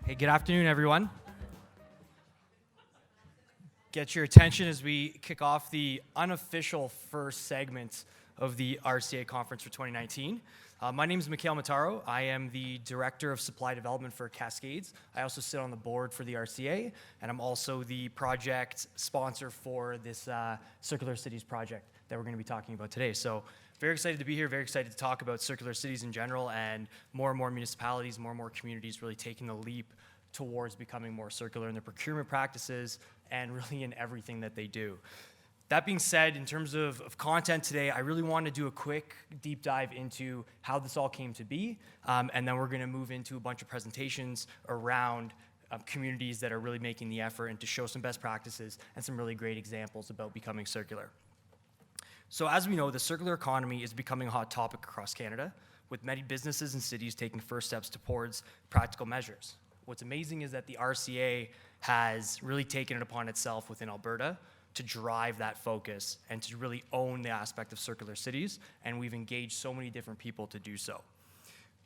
Hey, good afternoon, everyone. Get your attention as we kick off the unofficial first segment of the RCA conference for 2019. My name is Mikhael Metauro. I am the Director of Supply Development for Cascades. I also sit on the board for the RCA, and I'm also the project sponsor for this Circular Cities project that we're going to be talking about today. So very excited to be here, very excited to talk about circular cities in general, and more municipalities, more and more communities really taking the leap towards becoming more circular in their procurement practices and really in everything that they do. That being said, in terms of content today, I really want to do a quick deep dive into how this all came to be, and then we're going to move into a bunch of presentations around communities that are really making the effort and to show some best practices and some really great examples about becoming circular. So as we know, the circular economy is becoming a hot topic across Canada, with many businesses and cities taking first steps towards practical measures. What's amazing is that the RCA has really taken it upon itself within Alberta to drive that focus and to really own the aspect of circular cities, and we've engaged so many different people to do so.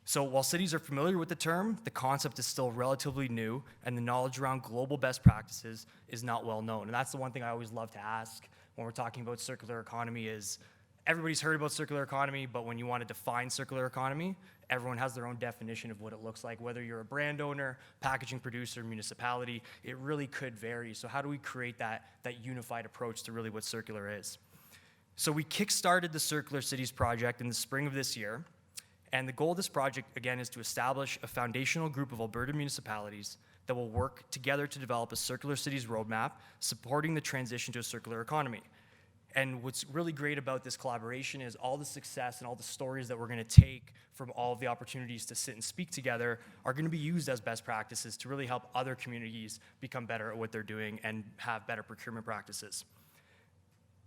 So while cities are familiar with the term, the concept is still relatively new, and the knowledge around global best practices is not well known. And that's the one thing I always love to ask when we're talking about circular economy is, everybody's heard about circular economy, but when you want to define circular economy, everyone has their own definition of what it looks like. Whether you're a brand owner, packaging producer, municipality, it really could vary. So how do we create that unified approach to really what circular is? So we kickstarted the Circular Cities project in the spring of this year. And the goal of this project, again, is to establish a foundational group of Alberta municipalities that will work together to develop a Circular Cities roadmap supporting the transition to a circular economy. And what's really great about this collaboration is all the success and all the stories that we're going to take from all of the opportunities to sit and speak together are going to be used as best practices to really help other communities become better at what they're doing and have better procurement practices.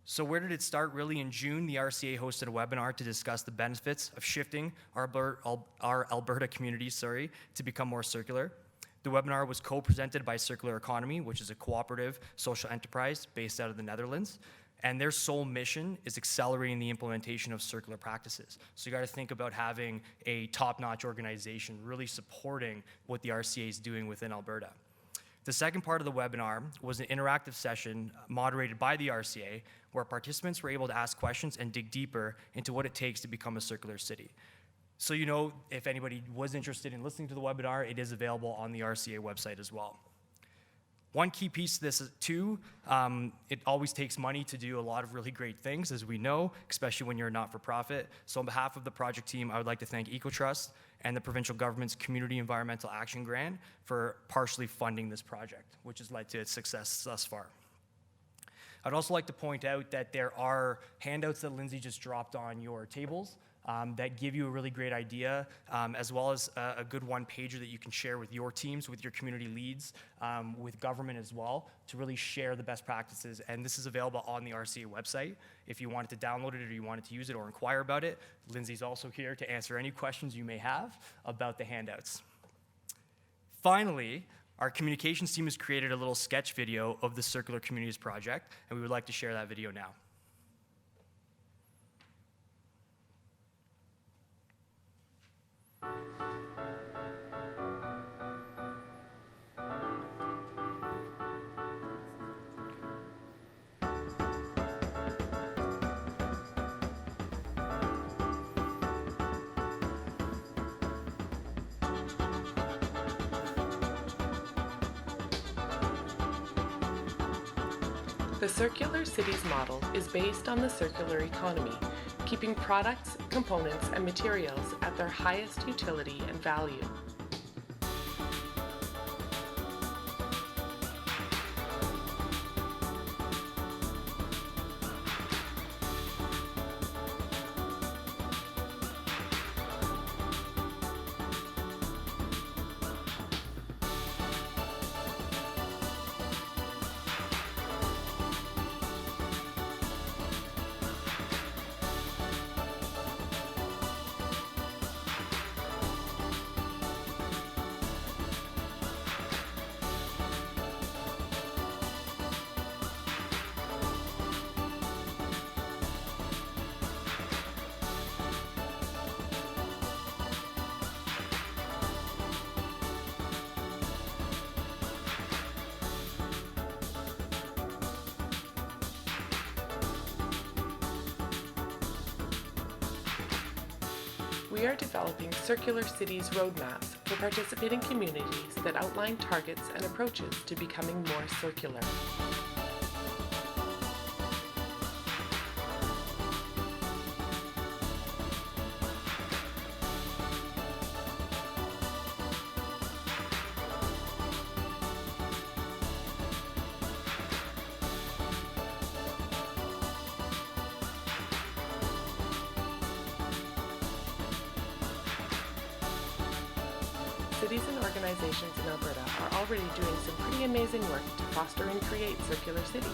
So where did it start? Really, in June, the RCA hosted a webinar to discuss the benefits of shifting our Alberta communities, to become more circular. The webinar was co-presented by Circular Economy, which is a cooperative social enterprise based out of the Netherlands. And their sole mission is accelerating the implementation of circular practices. So you got to think about having a top-notch organization really supporting what the RCA is doing within Alberta. The second part of the webinar was an interactive session moderated by the RCA, where participants were able to ask questions and dig deeper into what it takes to become a circular city. So if anybody was interested in listening to the webinar, it is available on the RCA website as well. One key piece to this too, it always takes money to do a lot of really great things, as we know, especially when you're a not-for-profit. So on behalf of the project team, I would like to thank EcoTrust and the provincial government's Community Environmental Action Grant for partially funding this project, which has led to its success thus far. I'd also like to point out that there are handouts that Lindsay just dropped on your tables that give you a really great idea, as well as a good one-pager that you can share with your teams, with your community leads, with government as well, to really share the best practices. And this is available on the RCA website. If you wanted to download it or you wanted to use it or inquire about it, Lindsay's also here to answer any questions you may have about the handouts. Finally, our communications team has created a little sketch video of the Circular Communities Project, and we would like to share that video now. The Circular Cities model is based on the circular economy, keeping products, components, and materials at their highest utility and value. we are developing Circular Cities roadmaps for participating communities that outline targets and approaches to becoming more circular. Cities and organizations in Alberta are already doing some pretty amazing work to foster and create circular cities.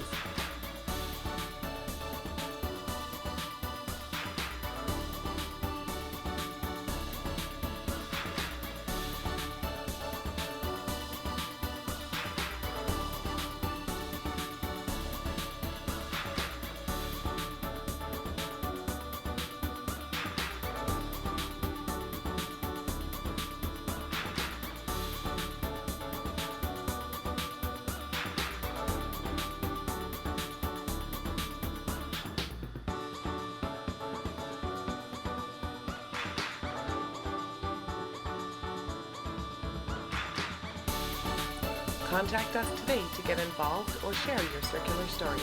Contact us today to get involved or share your circular stories.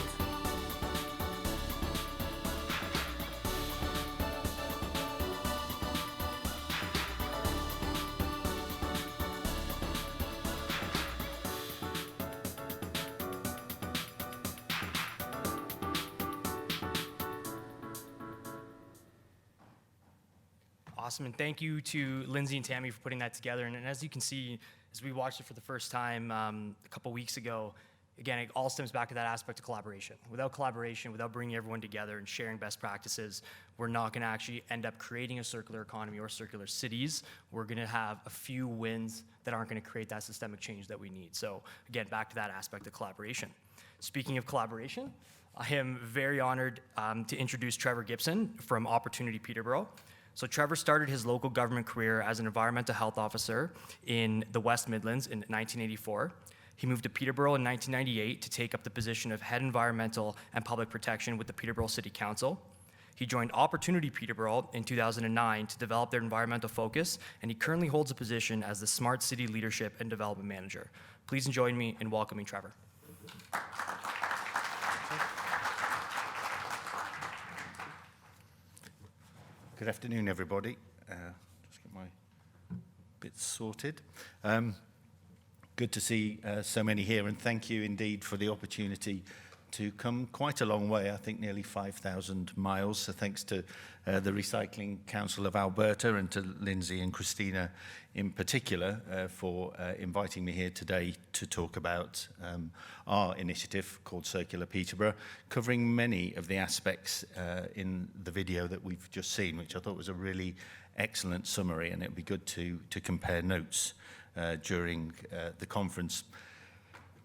Awesome, and thank you to Lindsay and Tammy for putting that together. And as you can see, as we watched it for the first time a couple weeks ago, again, it all stems back to that aspect of collaboration. Without collaboration, without bringing everyone together and sharing best practices, we're not going to actually end up creating a circular economy or circular cities. We're going to have a few wins that aren't going to create that systemic change that we need. So again, back to that aspect of collaboration. Speaking of collaboration, I am very honored to introduce Trevor Gibson from Opportunity Peterborough. So Trevor started his local government career as an environmental health officer in the West Midlands in 1984. He moved to Peterborough in 1998 to take up the position of Head Environmental and Public Protection with the Peterborough City Council. He joined Opportunity Peterborough in 2009 to develop their environmental focus, and he currently holds a position as the Smart City Leadership and Development Manager. Please join me in welcoming Trevor. Good afternoon, everybody. Just get my bits sorted. Good to see so many here, and thank you indeed for the opportunity to come quite a long way, I think nearly 5,000 miles. So thanks to the Recycling Council of Alberta and to Lindsay and Christina in particular for inviting me here today to talk about our initiative called Circular Peterborough, covering many of the aspects in the video that we've just seen, which I thought was a really excellent summary, and it would be good to compare notes during the conference.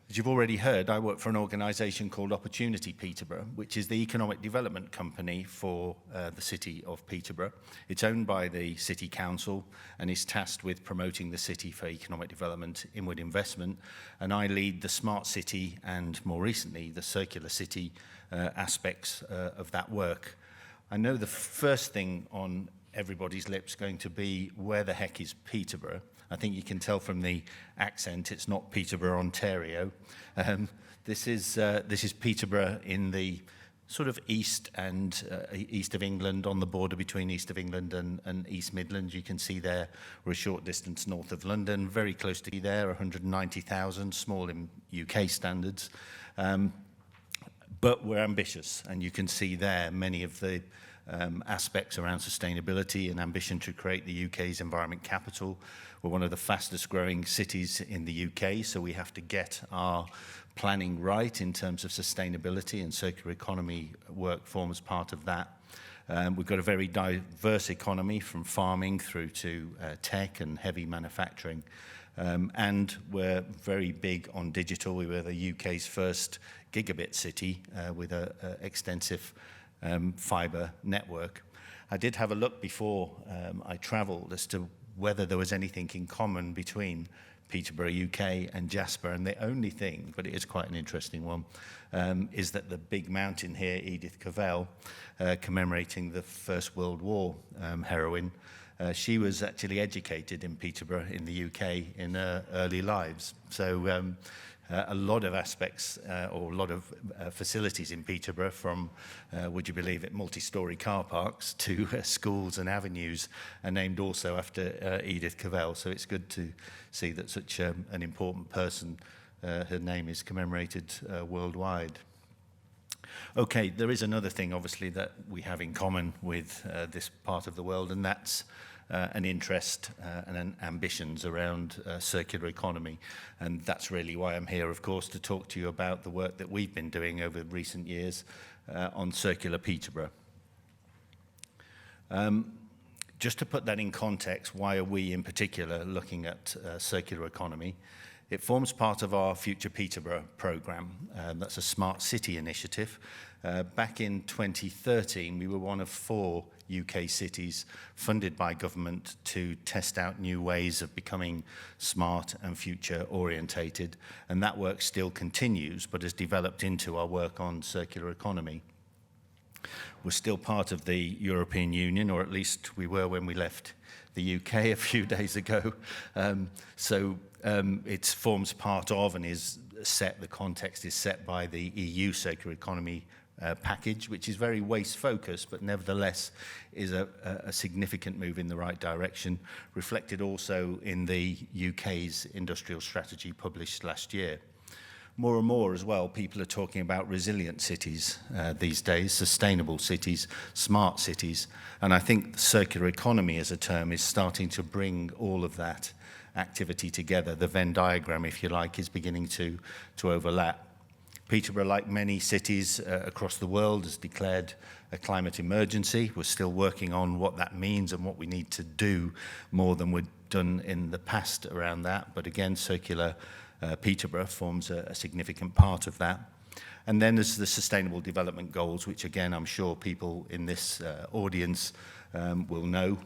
As you've already heard, I work for an organisation called Opportunity Peterborough, which is the economic development company for the city of Peterborough. It's owned by the City Council and is tasked with promoting the city for economic development, inward investment, and I lead the smart city and, more recently, the circular city aspects of that work. I know the first thing on everybody's lips going to be, where the heck is Peterborough? I think you can tell from the accent it's not Peterborough, Ontario. This is Peterborough in the sort of east of England, on the border between east of England and East Midlands. You can see there we're a short distance north of London, very close to there, 190,000, small in UK standards. But we're ambitious, and you can see there many of the aspects around sustainability and ambition to create the UK's environment capital. We're one of the fastest growing cities in the UK, so we have to get our planning right in terms of sustainability, and circular economy work forms part of that. We've got a very diverse economy, from farming through to tech and heavy manufacturing. And we're very big on digital. We were the UK's first gigabit city with an extensive fibre network. I did have a look before I travelled as to whether there was anything in common between Peterborough, UK and Jasper, and the only thing, but it is quite an interesting one, is that the big mountain here, Edith Cavell, commemorating the First World War heroine, She was actually educated in Peterborough in the UK in her early lives. So a lot of aspects or a lot of facilities in Peterborough, from, would you believe it, multi-storey car parks to schools and avenues, are named also after Edith Cavell. So it's good to see that such an important person, her name is commemorated worldwide. Okay, there is another thing, obviously, that we have in common with this part of the world, and that's an interest and ambitions around circular economy. And that's really why I'm here, of course, to talk to you about the work that we've been doing over recent years on Circular Peterborough. Just to put that in context, why are we in particular looking at circular economy? It forms part of our Future Peterborough programme. That's a smart city initiative. Back in 2013, we were one of 4 UK cities funded by government to test out new ways of becoming smart and future orientated. And that work still continues, but has developed into our work on circular economy. We're still part of the European Union, or at least we were when we left the UK a few days ago. It forms part of and is set, the context is set by the EU Circular Economy package, which is very waste-focused, but nevertheless is a significant move in the right direction, reflected also in the UK's industrial strategy published last year. More and more as well, people are talking about resilient cities these days, sustainable cities, smart cities, and I think circular economy as a term is starting to bring all of that activity together. The Venn diagram, if you like, is beginning to overlap. Peterborough, like many cities across the world, has declared a climate emergency. We're still working on what that means and what we need to do more than we've done in the past around that. But again, Circular Peterborough forms a significant part of that. And then there's the Sustainable Development Goals, which again, I'm sure people in this audience will know,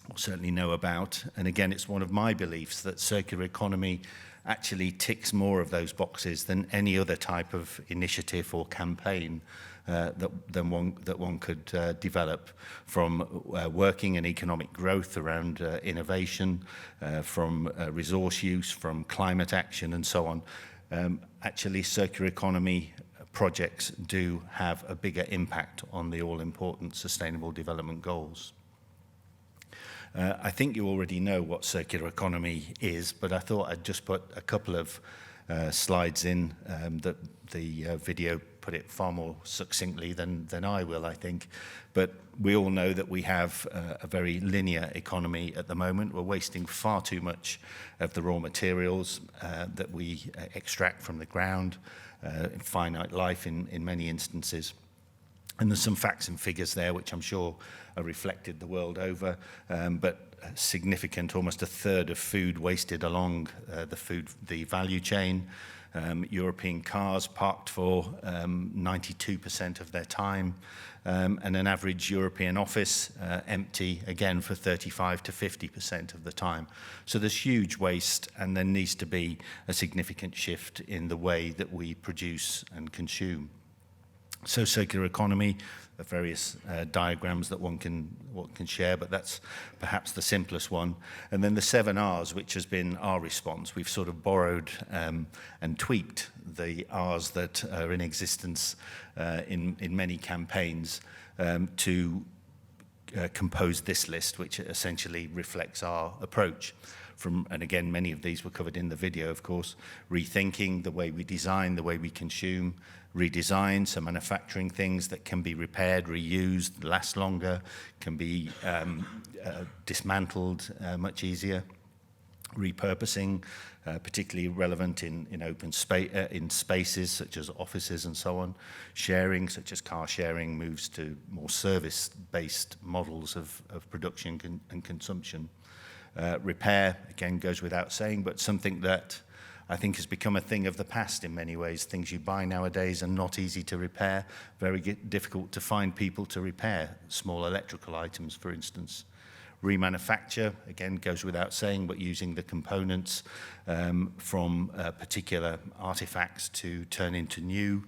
or certainly know about. And again, it's one of my beliefs that circular economy actually ticks more of those boxes than any other type of initiative or campaign that one could develop, from working in economic growth around innovation, from resource use, from climate action and so on. Actually, circular economy projects do have a bigger impact on the all-important Sustainable Development Goals. I think you already know what circular economy is, but I thought I'd just put a couple of slides in that the video put it far more succinctly than I will, I think. But we all know that we have a very linear economy at the moment. We're wasting far too much of the raw materials that we extract from the ground, in finite life in many instances. And there's some facts and figures there, which I'm sure are reflected the world over, but significant, almost a third of food wasted along the value chain. European cars parked for 92% of their time, and an average European office empty, again, for 35 to 50% of the time. So there's huge waste, and there needs to be a significant shift in the way that we produce and consume. So circular economy, various diagrams that one can share, but that's perhaps the simplest one. And then the 7 R's, which has been our response. We've sort of borrowed and tweaked the R's that are in existence in many campaigns to compose this list, which essentially reflects our approach. And again, many of these were covered in the video, of course. Rethinking the way we design, the way we consume, redesign, so manufacturing things that can be repaired, reused, last longer, can be dismantled much easier. Repurposing, particularly relevant in open space, in spaces such as offices and so on. Sharing, such as car sharing, moves to more service-based models of production and consumption. Repair, again, goes without saying, but something that I think has become a thing of the past in many ways. Things you buy nowadays are not easy to repair, very difficult to find people to repair small electrical items, for instance. Remanufacture, again, goes without saying, but using the components from particular artifacts to turn into new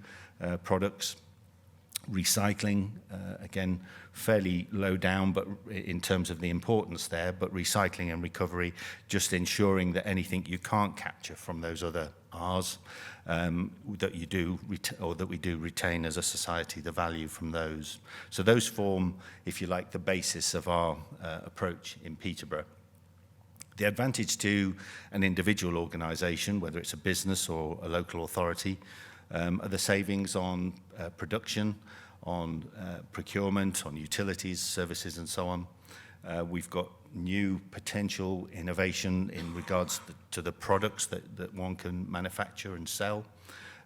products. Recycling, again, fairly low down, but in terms of the importance there, but recycling and recovery, just ensuring that anything you can't capture from those other R's, that you do, or that we do retain as a society the value from those. So those form, if you like, the basis of our approach in Peterborough. The advantage to an individual organisation, whether it's a business or a local authority, are the savings on production, on procurement, on utilities, services, and so on. We've got new potential innovation in regards to the products that one can manufacture and sell.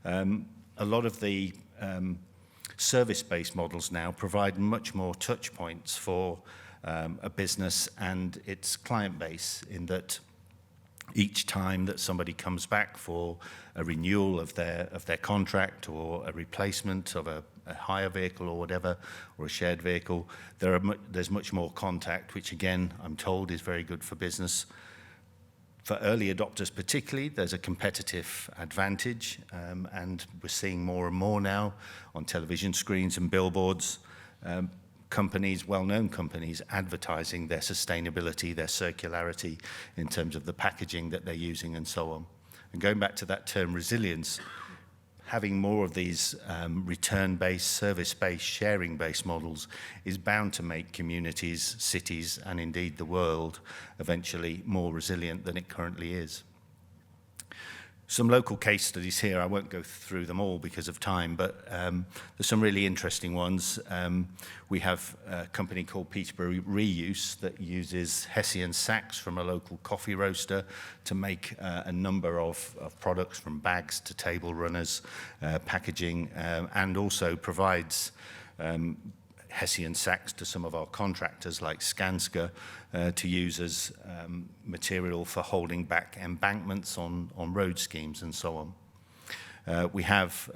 A lot of the service-based models now provide much more touch points for a business and its client base, in that each time that somebody comes back for a renewal of their contract, or a replacement of a hire vehicle or whatever, or a shared vehicle, there's much more contact, which again, I'm told, is very good for business. For early adopters particularly, there's a competitive advantage, and we're seeing more and more now on television screens and billboards, companies, well-known companies, advertising their sustainability, their circularity in terms of the packaging that they're using and so on. And going back to that term resilience, having more of these return-based, service-based, sharing-based models is bound to make communities, cities, and indeed the world eventually more resilient than it currently is. Some local case studies here. I won't go through them all because of time, but there's some really interesting ones. We have a company called Peterborough Reuse that uses Hessian sacks from a local coffee roaster to make a number of products, from bags to table runners, packaging, and also provides Hessian sacks to some of our contractors like Skanska to use as material for holding back embankments on road schemes and so on. We have,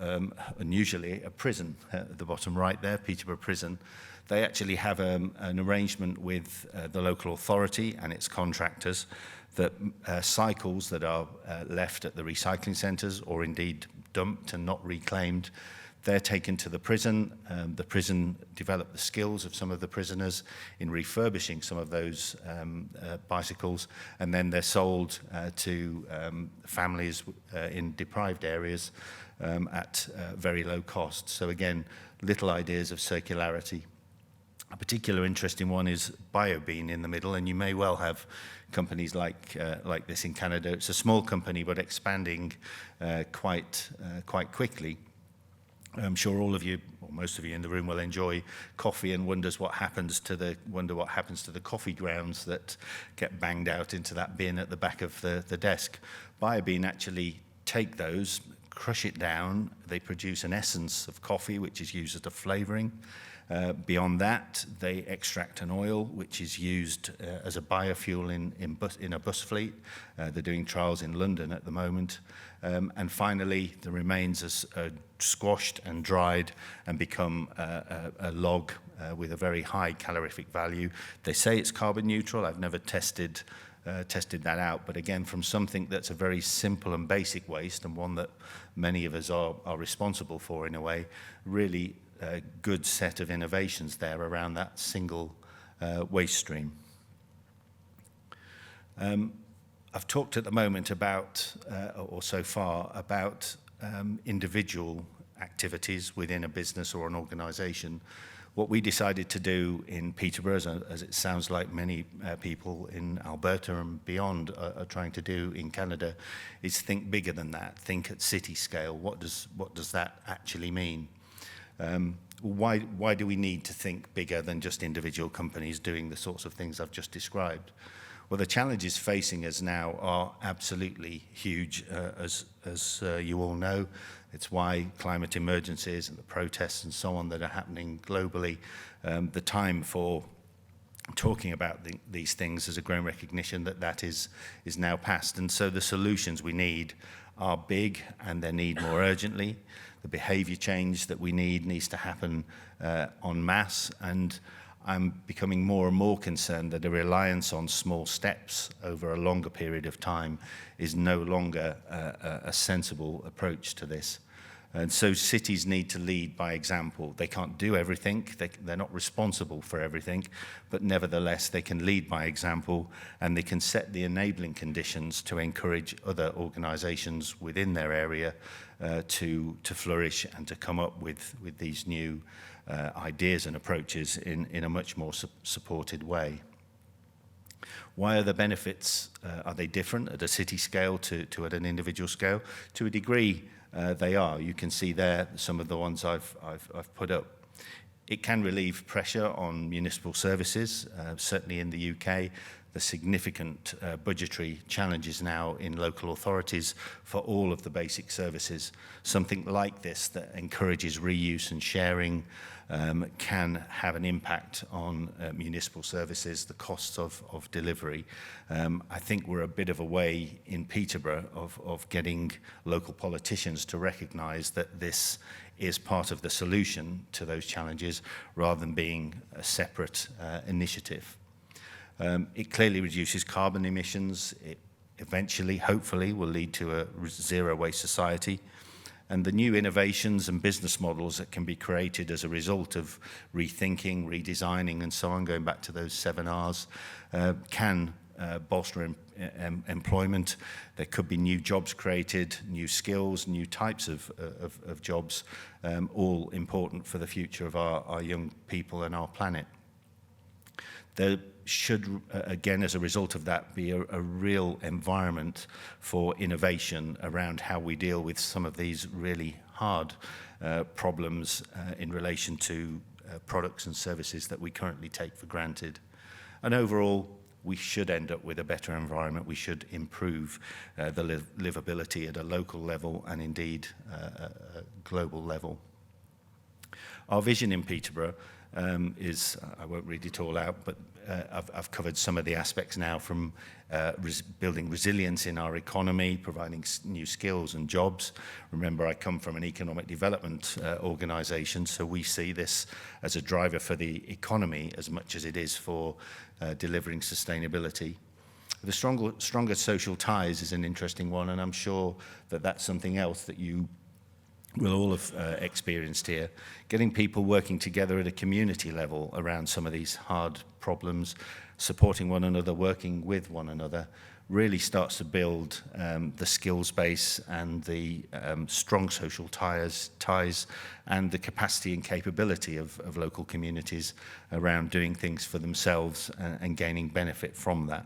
unusually, a prison at the bottom right there, Peterborough Prison. They actually have an arrangement with the local authority and its contractors that cycles that are left at the recycling centres, or indeed dumped and not reclaimed, they're taken to the prison. The prison develop the skills of some of the prisoners in refurbishing some of those bicycles, and then they're sold to families in deprived areas at very low cost. So again, little ideas of circularity. A particular interesting one is BioBean in the middle, and you may well have companies like this in Canada. It's a small company, but expanding quite quickly. I'm sure all of you, or most of you in the room, will enjoy coffee and wonder what happens to the coffee grounds that get banged out into that bin at the back of the desk. BioBean actually take those, crush it down. They produce an essence of coffee, which is used as a flavouring. Beyond that, they extract an oil which is used as a biofuel in a bus fleet. They're doing trials in London at the moment. And finally, the remains are squashed and dried and become a log with a very high calorific value. They say it's carbon neutral. I've never tested that out, but again, from something that's a very simple and basic waste, and one that many of us are responsible for in a way, really a good set of innovations there around that single waste stream. I've talked at the moment about, or so far, about individual activities within a business or an organisation. What we decided to do in Peterborough, as it sounds like many people in Alberta and beyond are trying to do in Canada, is think bigger than that. Think at city scale. What does that actually mean? Why do we need to think bigger than just individual companies doing the sorts of things I've just described? Well, the challenges facing us now are absolutely huge, as you all know. It's why climate emergencies and the protests and so on that are happening globally, the time for talking about these things has a growing recognition that is now past. And so the solutions we need are big, and they need more urgently. The behaviour change that we need needs to happen en masse, and I'm becoming more and more concerned that a reliance on small steps over a longer period of time is no longer a sensible approach to this. And so cities need to lead by example. They can't do everything, they're not responsible for everything, but nevertheless they can lead by example, and they can set the enabling conditions to encourage other organisations within their area to flourish and to come up with these new ideas and approaches in a much more supported way. Why are the benefits, are they different at a city scale to at an individual scale? To a degree, they are. You can see there some of the ones I've put up. It can relieve pressure on municipal services, certainly in the UK. The significant budgetary challenges now in local authorities for all of the basic services. Something like this that encourages reuse and sharing can have an impact on municipal services, the costs of delivery. I think we're a bit of a way in Peterborough of getting local politicians to recognise that this is part of the solution to those challenges rather than being a separate initiative. It clearly reduces carbon emissions. It eventually, hopefully, will lead to a zero-waste society. And the new innovations and business models that can be created as a result of rethinking, redesigning, and so on, going back to those 7 Rs, can bolster employment. There could be new jobs created, new skills, new types of jobs, all important for the future of our young people and our planet. There should, again, as a result of that, be a real environment for innovation around how we deal with some of these really hard problems in relation to products and services that we currently take for granted. And overall, we should end up with a better environment. We should improve the livability at a local level and indeed a global level. Our vision in Peterborough is, I won't read it all out, but I've covered some of the aspects now, from building resilience in our economy, providing new skills and jobs. Remember, I come from an economic development organisation, so we see this as a driver for the economy as much as it is for delivering sustainability. The stronger social ties is an interesting one, and I'm sure that that's something else that you will all have experienced here. Getting people working together at a community level around some of these hard problems, supporting one another, working with one another, really starts to build the skills base and the strong social ties and the capacity and capability of local communities around doing things for themselves and gaining benefit from that.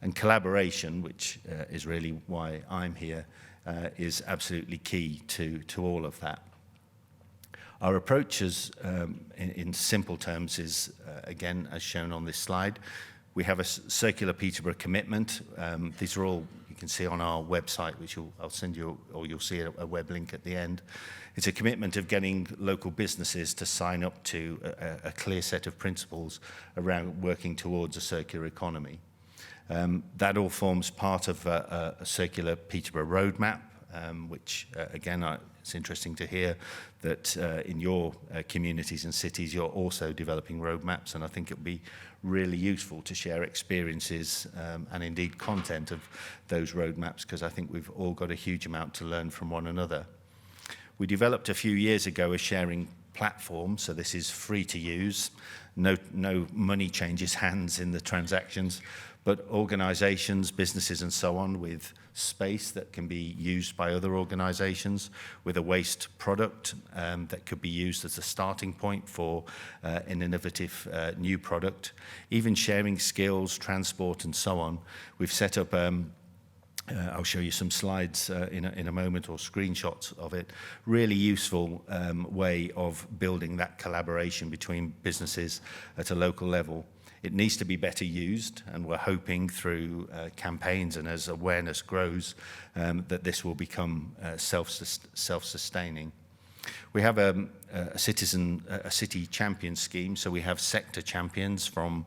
And collaboration, which is really why I'm here, is absolutely key to all of that. Our approach is, in simple terms, is, again, as shown on this slide. We have a circular Peterborough commitment. These are all, you can see on our website, which I'll send you, or you'll see a web link at the end. It's a commitment of getting local businesses to sign up to a clear set of principles around working towards a circular economy. That all forms part of a circular Peterborough roadmap, which, again, it's interesting to hear that in your communities and cities, you're also developing roadmaps, and I think it would be really useful to share experiences and indeed content of those roadmaps, because I think we've all got a huge amount to learn from one another. We developed a few years ago a sharing platform, so this is free to use. No money changes hands in the transactions, but organisations, businesses and so on, with space that can be used by other organisations, with a waste product that could be used as a starting point for an innovative new product, even sharing skills, transport and so on. We've set up, I'll show you some slides in a moment, or screenshots of it. Really useful way of building that collaboration between businesses at a local level. It needs to be better used, and we're hoping through campaigns and as awareness grows that this will become self-sustaining. We have a city champion scheme, so we have sector champions from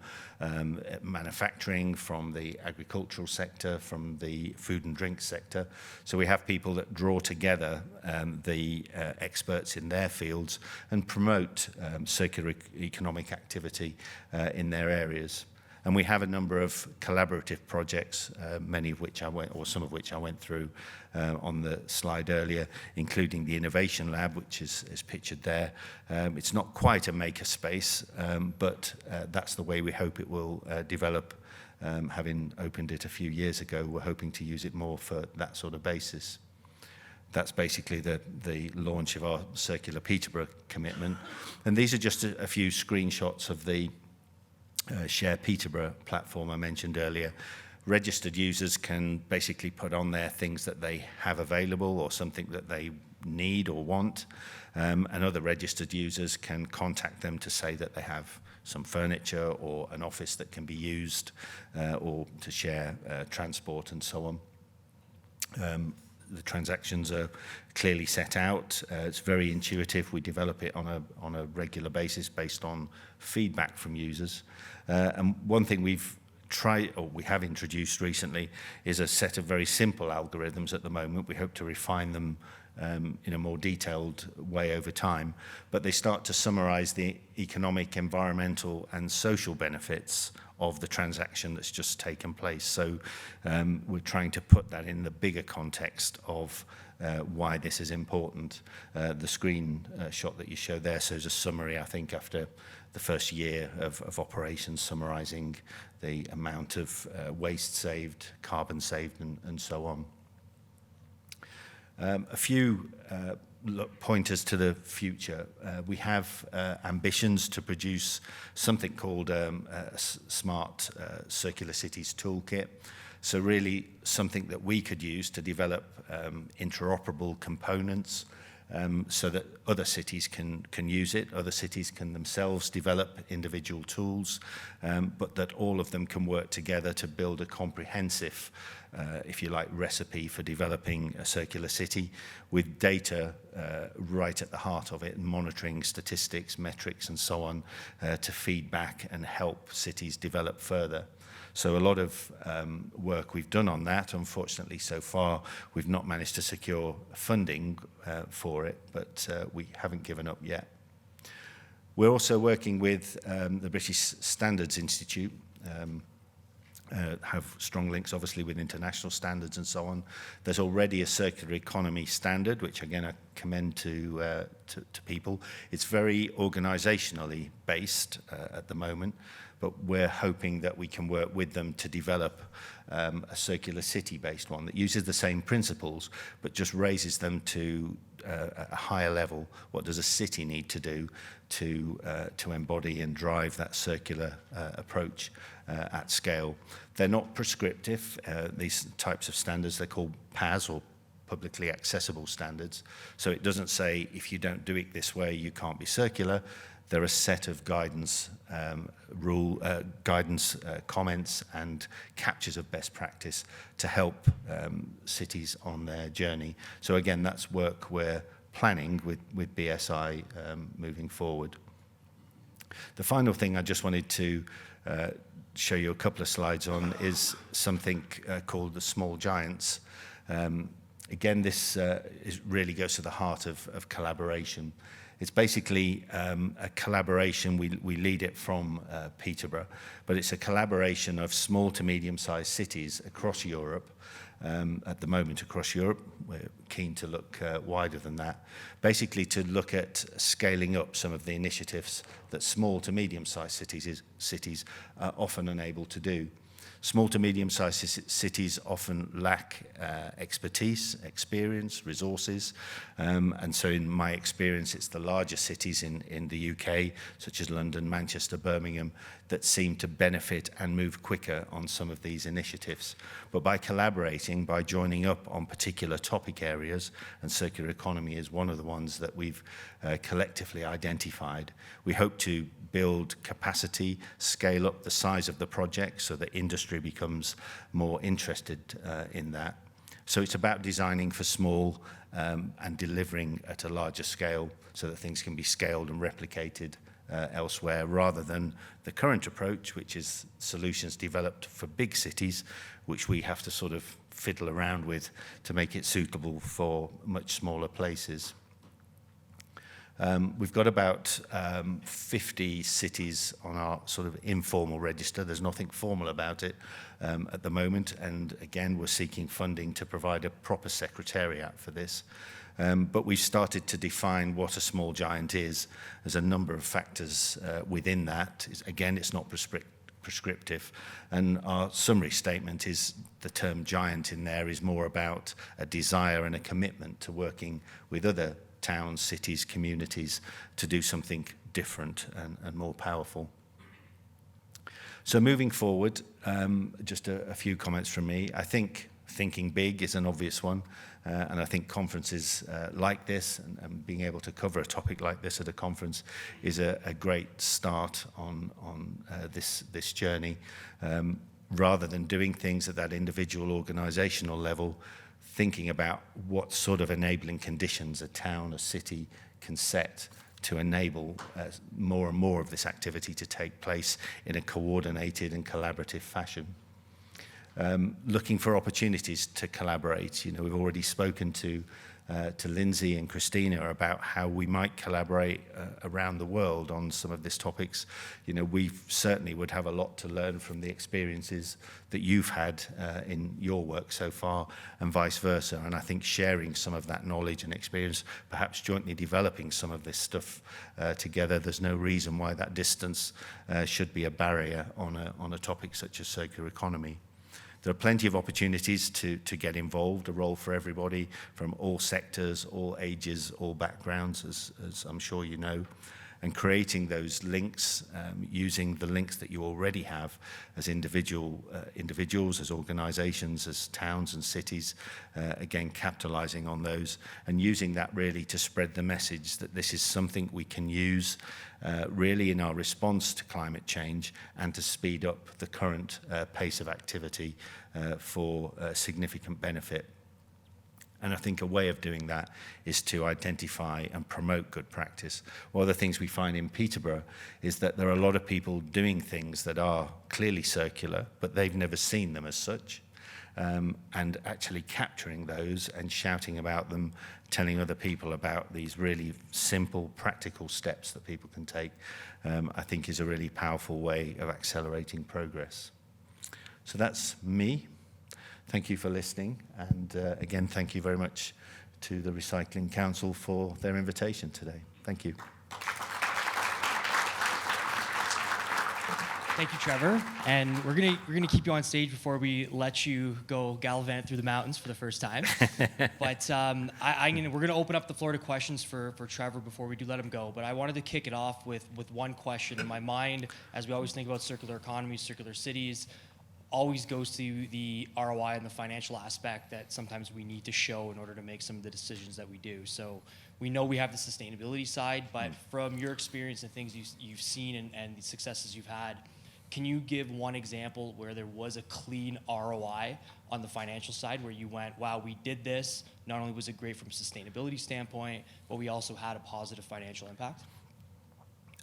manufacturing, from the agricultural sector, from the food and drink sector. So we have people that draw together the experts in their fields and promote circular economic activity in their areas. And we have a number of collaborative projects, many of which some of which I went through on the slide earlier, including the Innovation Lab, which is pictured there. It's not quite a makerspace, but that's the way we hope it will develop. Having opened it a few years ago, we're hoping to use it more for that sort of basis. That's basically the launch of our Circular Peterborough commitment. And these are just a few screenshots of the Share Peterborough platform I mentioned earlier. Registered users can basically put on there things that they have available or something that they need or want. And other registered users can contact them to say that they have some furniture or an office that can be used or to share transport and so on. The transactions are clearly set out. It's very intuitive. We develop it on a regular basis based on feedback from users. And one thing we have introduced recently is a set of very simple algorithms at the moment. We hope to refine them in a more detailed way over time, but they start to summarize the economic, environmental, and social benefits of the transaction that's just taken place. So we're trying to put that in the bigger context of why this is important. The screen shot that you show there shows a summary, I think, after the first year of operations, summarizing the amount of waste saved, carbon saved, and so on. A few pointers to the future. We have ambitions to produce something called a Smart Circular Cities Toolkit. So really something that we could use to develop interoperable components so that other cities can use it. Other cities can themselves develop individual tools, but that all of them can work together to build a comprehensive if you like, recipe for developing a circular city with data right at the heart of it and monitoring statistics, metrics, and so on to feed back and help cities develop further. So a lot of work we've done on that. Unfortunately, so far, we've not managed to secure funding for it, but we haven't given up yet. We're also working with the British Standards Institute, have strong links, obviously, with international standards and so on. There's already a circular economy standard, which, again, I commend to people. It's very organisationally based at the moment, but we're hoping that we can work with them to develop a circular city-based one that uses the same principles, but just raises them to a higher level. What does a city need to do to embody and drive that circular approach at scale? They're not prescriptive. These types of standards, they're called PAS, or publicly accessible standards. So it doesn't say if you don't do it this way, you can't be circular. There are a set of guidance, comments and captures of best practice to help cities on their journey. So again, that's work we're planning with BSI moving forward. The final thing I just wanted to show you a couple of slides on is something called the Small Giants. Again, this really goes to the heart of collaboration. It's basically a collaboration. We lead it from Peterborough, but it's a collaboration of small to medium-sized cities across Europe. At the moment, across Europe, we're keen to look wider than that. Basically, to look at scaling up some of the initiatives that small to medium-sized cities are often unable to do. Small to medium-sized cities often lack expertise, experience, resources. And so in my experience, it's the larger cities in the UK, such as London, Manchester, Birmingham, that seem to benefit and move quicker on some of these initiatives. But by collaborating, by joining up on particular topic areas, and circular economy is one of the ones that we've collectively identified, we hope to build capacity, scale up the size of the project so that industry becomes more interested in that. So it's about designing for small and delivering at a larger scale so that things can be scaled and replicated elsewhere, rather than the current approach, which is solutions developed for big cities, which we have to sort of fiddle around with to make it suitable for much smaller places. We've got about 50 cities on our sort of informal register. There's nothing formal about it at the moment. And again, we're seeking funding to provide a proper secretariat for this. But we've started to define what a small giant is. There's a number of factors within that. Again, it's not prescriptive. And our summary statement is the term giant in there is more about a desire and a commitment to working with other towns, cities, communities to do something different and more powerful. So moving forward, just a few comments from me. I think thinking big is an obvious one. And I think conferences like this and being able to cover a topic like this at a conference is a great start on this journey. Rather than doing things at that individual organizational level, thinking about what sort of enabling conditions a town, a city can set to enable more and more of this activity to take place in a coordinated and collaborative fashion. Looking for opportunities to collaborate. You know, we've already spoken to Lindsay and Christina about how we might collaborate around the world on some of these topics. You know, we certainly would have a lot to learn from the experiences that you've had in your work so far and vice versa. And I think sharing some of that knowledge and experience, perhaps jointly developing some of this stuff together, there's no reason why that distance should be a barrier on a topic such as circular economy. There are plenty of opportunities to get involved, a role for everybody from all sectors, all ages, all backgrounds, as I'm sure you know, and creating those links, using the links that you already have as individuals, as organizations, as towns and cities, again, capitalizing on those and using that really to spread the message that this is something we can use really in our response to climate change and to speed up the current pace of activity for significant benefit. And I think a way of doing that is to identify and promote good practice. One of the things we find in Peterborough is that there are a lot of people doing things that are clearly circular, but they've never seen them as such. And actually capturing those and shouting about them, telling other people about these really simple, practical steps that people can take, I think is a really powerful way of accelerating progress. So that's me. Thank you for listening. And again, thank you very much to the Recycling Council for their invitation today. Thank you. Thank you, Trevor. And we're gonna keep you on stage before we let you go gallivant through the mountains for the first time. But we're gonna open up the floor to questions for Trevor before we do let him go. But I wanted to kick it off with one question in my mind, as we always think about circular economy, circular cities. Always goes to the ROI and the financial aspect that sometimes we need to show in order to make some of the decisions that we do. So we know we have the sustainability side, but from your experience and things you've seen and the successes you've had, can you give one example where there was a clean ROI on the financial side where you went, wow, we did this, not only was it great from a sustainability standpoint, but we also had a positive financial impact?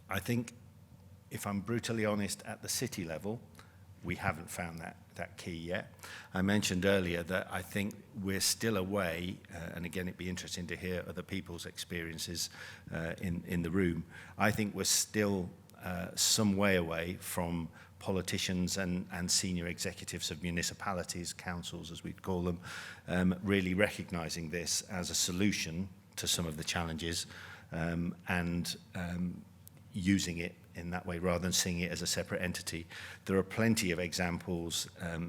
I think, if I'm brutally honest, at the city level, we haven't found that key yet. I mentioned earlier that I think we're still away, and again, it'd be interesting to hear other people's experiences in the room. I think we're still some way away from politicians and senior executives of municipalities, councils as we'd call them, really recognizing this as a solution to some of the challenges and using it in that way rather than seeing it as a separate entity. There are plenty of examples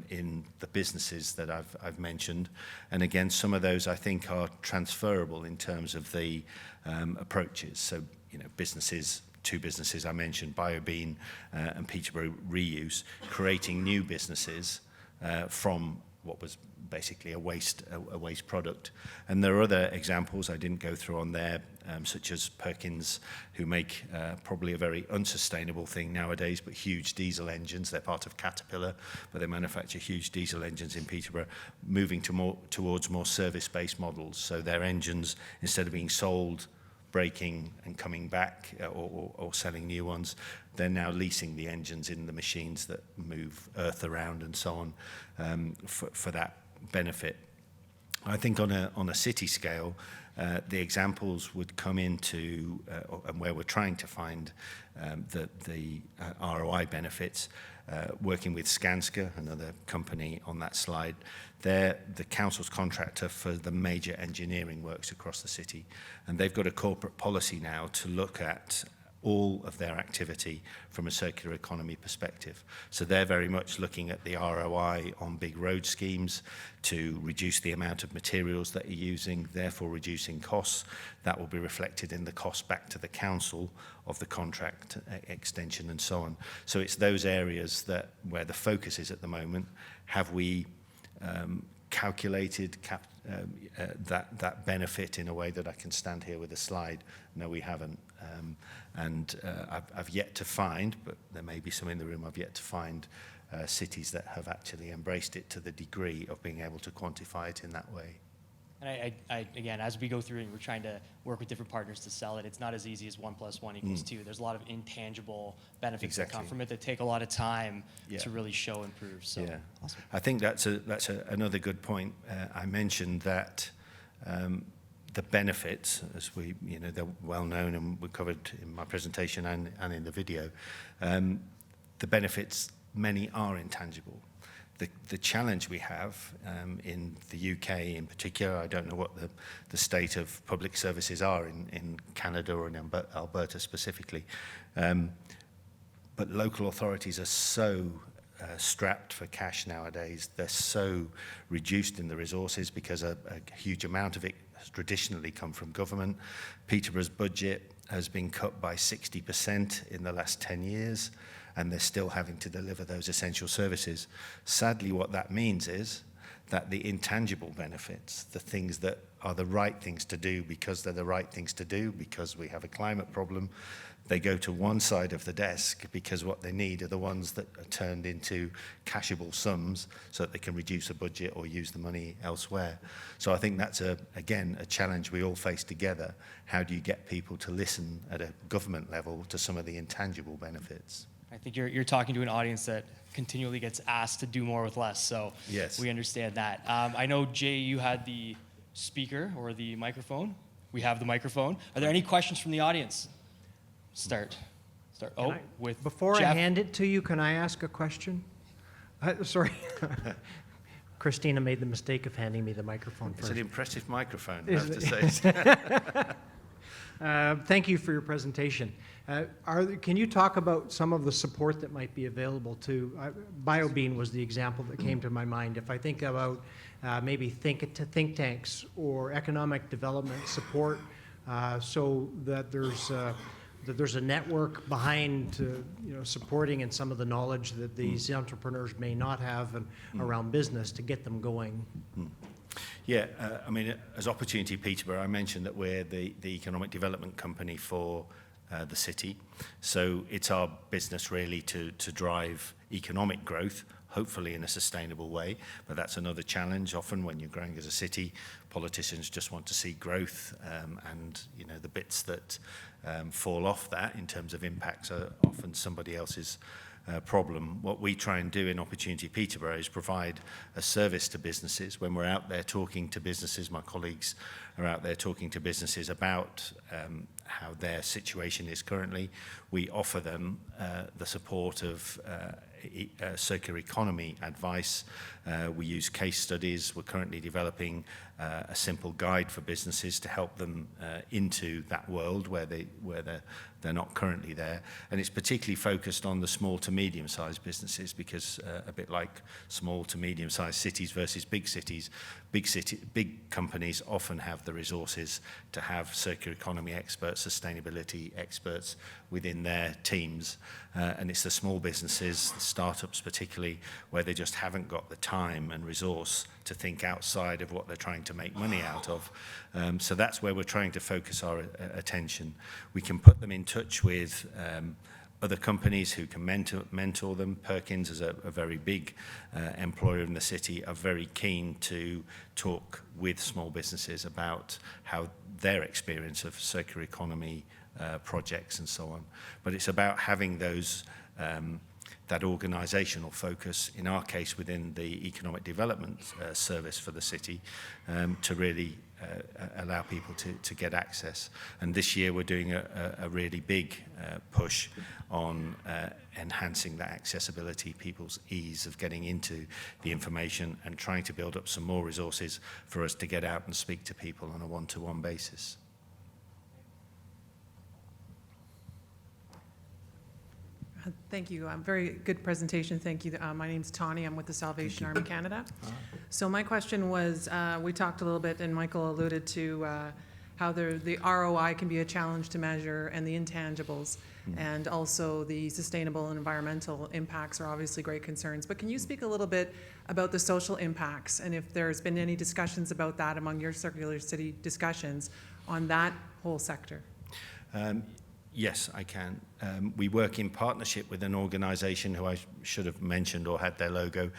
in the businesses that I've mentioned, and again, some of those I think are transferable in terms of the approaches. So, you know, two businesses I mentioned, BioBean and Peterborough Reuse, creating new businesses from what was basically a waste product. And there are other examples I didn't go through on there, such as Perkins, who make probably a very unsustainable thing nowadays, but huge diesel engines. They're part of Caterpillar, but they manufacture huge diesel engines in Peterborough, moving towards more service-based models. So their engines, instead of being sold, breaking and coming back or selling new ones, they're now leasing the engines in the machines that move earth around and so on for that benefit. I think on a city scale, the examples would come into, and where we're trying to find the ROI benefits, working with Skanska, another company on that slide. They're the council's contractor for the major engineering works across the city. And they've got a corporate policy now to look at all of their activity from a circular economy perspective. So they're very much looking at the ROI on big road schemes to reduce the amount of materials that you're using, therefore reducing costs. That will be reflected in the cost back to the council of the contract extension and so on. So it's those areas where the focus is at the moment. Have we calculated that benefit in a way that I can stand here with a slide? No, we haven't. I've yet to find, but there may be some in the room, I've yet to find cities that have actually embraced it to the degree of being able to quantify it in that way. And I again, as we go through it, we're trying to work with different partners to sell it. It's not as easy as 1 + 1 = 2. There's a lot of intangible benefits that come from it that take a lot of time to really show and prove. So, awesome. I think that's another good point. I mentioned that the benefits, as they're well known and were covered in my presentation and in the video. The benefits, many are intangible. The challenge we have in the UK in particular, I don't know what the state of public services are in Canada or in Alberta specifically, but local authorities are so strapped for cash nowadays. They're so reduced in the resources because a huge amount of it has traditionally come from government. Peterborough's budget has been cut by 60% in the last 10 years. And they're still having to deliver those essential services. Sadly, what that means is that the intangible benefits, the things that are the right things to do because they're the right things to do, because we have a climate problem, they go to one side of the desk because what they need are the ones that are turned into cashable sums so that they can reduce a budget or use the money elsewhere. So I think that's, again, a challenge we all face together. How do you get people to listen at a government level to some of the intangible benefits? I think you're talking to an audience that continually gets asked to do more with less, so yes, we understand that. I know, Jay, you had the speaker or the microphone. We have the microphone. Are there any questions from the audience? Start. With before Jeff. I hand it to you, can I ask a question? Sorry. Christina made the mistake of handing me the microphone first. It's an impressive microphone, I have to say. Thank you for your presentation. Can you talk about some of the support that might be available to, BioBean was the example that came to my mind. If I think about maybe think tanks or economic development support so that there's a network behind supporting and some of the knowledge that these entrepreneurs may not have around business to get them going. Yeah, I mean, as Opportunity Peterborough, I mentioned that we're the economic development company for the city. So it's our business really to drive economic growth, hopefully in a sustainable way. But that's another challenge. Often when you're growing as a city, politicians just want to see growth, and the bits that fall off that in terms of impacts are often somebody else's problem. What we try and do in Opportunity Peterborough is provide a service to businesses. When we're out there talking to businesses, my colleagues are out there talking to businesses about how their situation is currently, we offer them the support of circular economy advice. We use case studies. We're currently developing a simple guide for businesses to help them into that world where they're not currently there. And it's particularly focused on the small to medium-sized businesses because a bit like small to medium-sized cities versus big cities, big companies often have the resources to have circular economy experts, sustainability experts within their teams. And it's the small businesses, the startups particularly, where they just haven't got the time and resource to think outside of what they're trying to make money out of. So that's where we're trying to focus our attention. We can put them in touch with other companies who can mentor them. Perkins is a very big employer in the city, are very keen to talk with small businesses about how their experience of circular economy projects and so on. But it's about having those that organisational focus, in our case within the Economic Development Service for the city, to really allow people to get access. And this year we're doing a really big push on enhancing that accessibility, people's ease of getting into the information, and trying to build up some more resources for us to get out and speak to people on a one-to-one basis. Thank you. Very good presentation. Thank you. My name's Tawny. I'm with the Salvation Army Canada. So my question was, we talked a little bit, and Michael alluded to how the ROI can be a challenge to measure, and the intangibles, and also the sustainable and environmental impacts are obviously great concerns. But can you speak a little bit about the social impacts, and if there's been any discussions about that among your circular city discussions on that whole sector? Yes, I can. We work in partnership with an organisation who I should have mentioned or had their logo,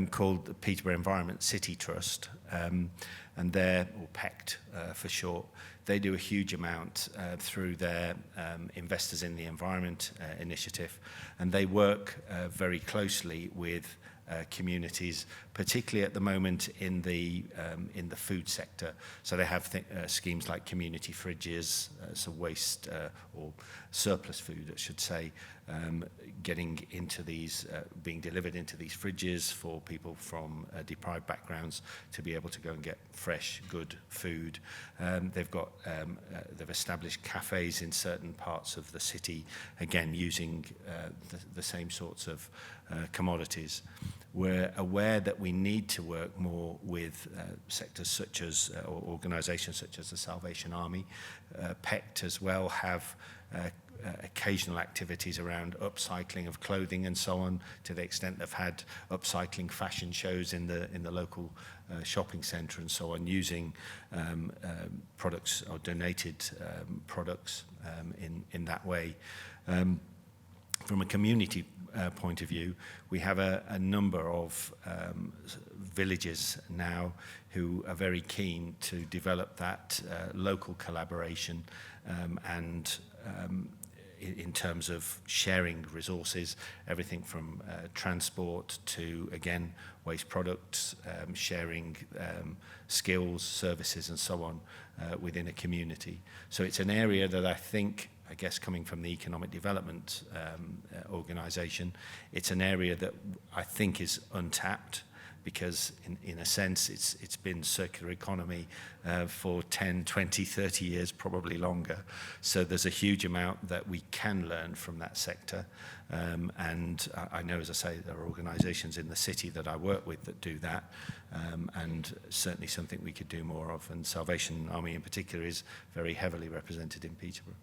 called the Peterborough Environment City Trust, and they're, or PECT for short, they do a huge amount through their Investors in the Environment initiative, and they work very closely with communities, particularly at the moment in the food sector. So they have schemes like community fridges, so waste or surplus food, I should say, getting into these, being delivered into these fridges for people from deprived backgrounds to be able to go and get fresh, good food. They've established cafes in certain parts of the city, again using the same sorts of commodities. We're aware that we need to work more with sectors such as, or organisations such as the Salvation Army. PECT as well have occasional activities around upcycling of clothing and so on, to the extent they've had upcycling fashion shows in the local shopping centre and so on, using products or donated products in that way. From a community point of view, we have a number of villages now who are very keen to develop that local collaboration and in terms of sharing resources, everything from transport to, again, waste products, sharing skills, services and so on within a community. So it's an area that I think, I guess coming from the Economic Development organisation, it's an area that I think is untapped, because in a sense it's been circular economy for 10, 20, 30 years, probably longer. So there's a huge amount that we can learn from that sector. And I know, as I say, there are organisations in the city that I work with that do that, and certainly something we could do more of. And Salvation Army in particular is very heavily represented in Peterborough.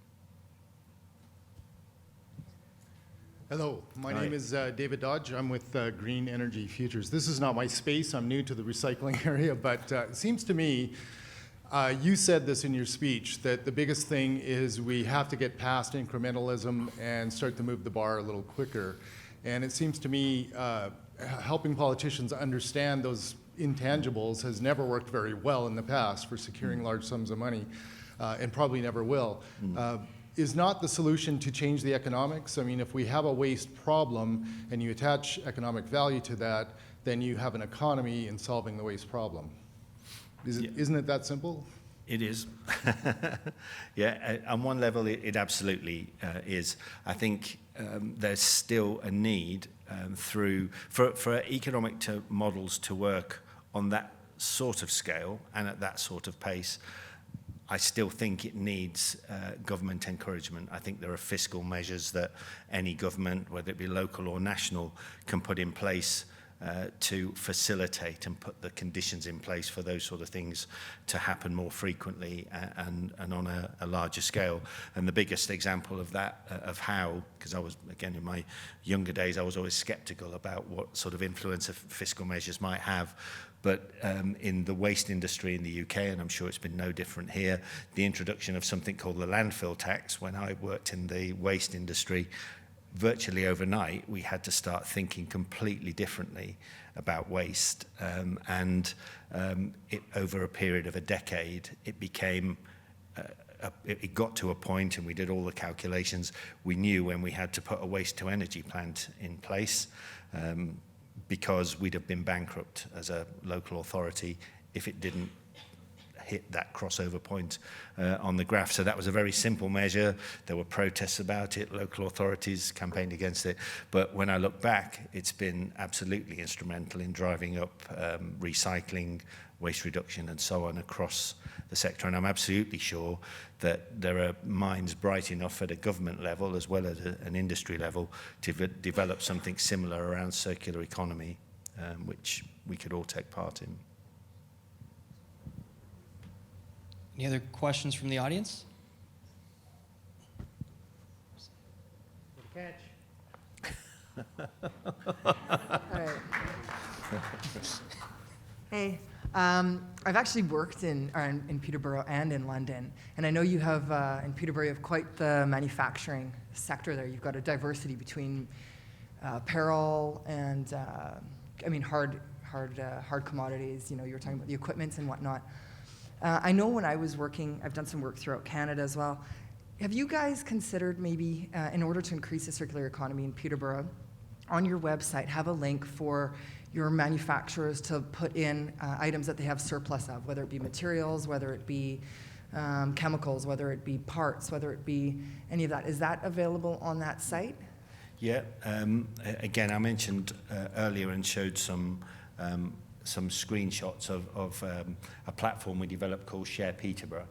Hello, my name is David Dodge. I'm with Green Energy Futures. This is not my space. I'm new to the recycling area, but it seems to me, you said this in your speech, that the biggest thing is we have to get past incrementalism and start to move the bar a little quicker. And it seems to me helping politicians understand those intangibles has never worked very well in the past for securing large sums of money, and probably never will. Is not the solution to change the economics? I mean, if we have a waste problem and you attach economic value to that, then you have an economy in solving the waste problem. Isn't it that simple? It is. Yeah, on one level it absolutely is. I think there's still a need for economic models to work on that sort of scale and at that sort of pace. I still think it needs government encouragement. I think there are fiscal measures that any government, whether it be local or national, can put in place to facilitate and put the conditions in place for those sort of things to happen more frequently and on a larger scale. And the biggest example of that, of how, because I was, again, in my younger days, I was always skeptical about what sort of influence fiscal measures might have. But in the waste industry in the UK, and I'm sure it's been no different here, the introduction of something called the Landfill Tax, when I worked in the waste industry, virtually overnight, we had to start thinking completely differently about waste. Over a period of a decade, it became it got to a point, and we did all the calculations. We knew when we had to put a waste-to-energy plant in place, because we'd have been bankrupt as a local authority if it didn't hit that crossover point on the graph. So that was a very simple measure. There were protests about it. Local authorities campaigned against it. But when I look back, it's been absolutely instrumental in driving up recycling, waste reduction, and so on across the sector. And I'm absolutely sure that there are minds bright enough at a government level as well as an industry level to develop something similar around circular economy, which we could all take part in. Any other questions from the audience? Good catch. All right. Hey, I've actually worked in Peterborough and in London, and I know you have, in Peterborough, you have quite the manufacturing sector there. You've got a diversity between apparel and, hard commodities. You know, you were talking about the equipments and whatnot. I know when I was working, I've done some work throughout Canada as well. Have you guys considered maybe, in order to increase the circular economy in Peterborough, on your website, have a link for your manufacturers to put in items that they have surplus of, whether it be materials, whether it be chemicals, whether it be parts, whether it be any of that? Is that available on that site? Yeah, again, I mentioned earlier and showed some screenshots of a platform we developed called Share Peterborough.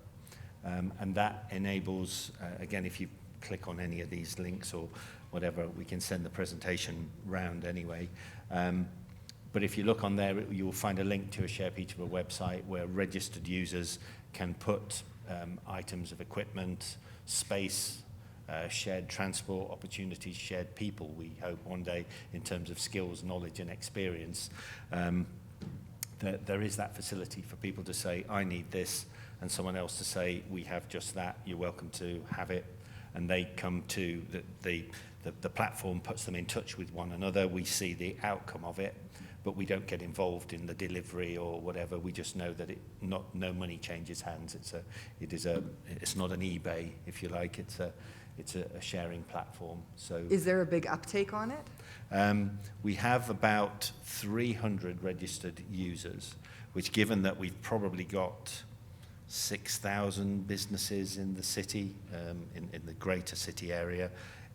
And that enables, again, if you click on any of these links or whatever, we can send the presentation round anyway. But if you look on there, you'll find a link to a Share Peterborough website where registered users can put items of equipment, space, shared transport opportunities, shared people, we hope one day, in terms of skills, knowledge and experience. There is that facility for people to say, I need this, and someone else to say, we have just that, you're welcome to have it. And they come to, the platform puts them in touch with one another. We see the outcome of it, but we don't get involved in the delivery or whatever. We just know that no money changes hands. It's not an eBay, if you like. It's a sharing platform. So Is there a big uptake on it? we have about 300 registered users, which, given that we've probably got 6,000 businesses in the city, in the greater city area,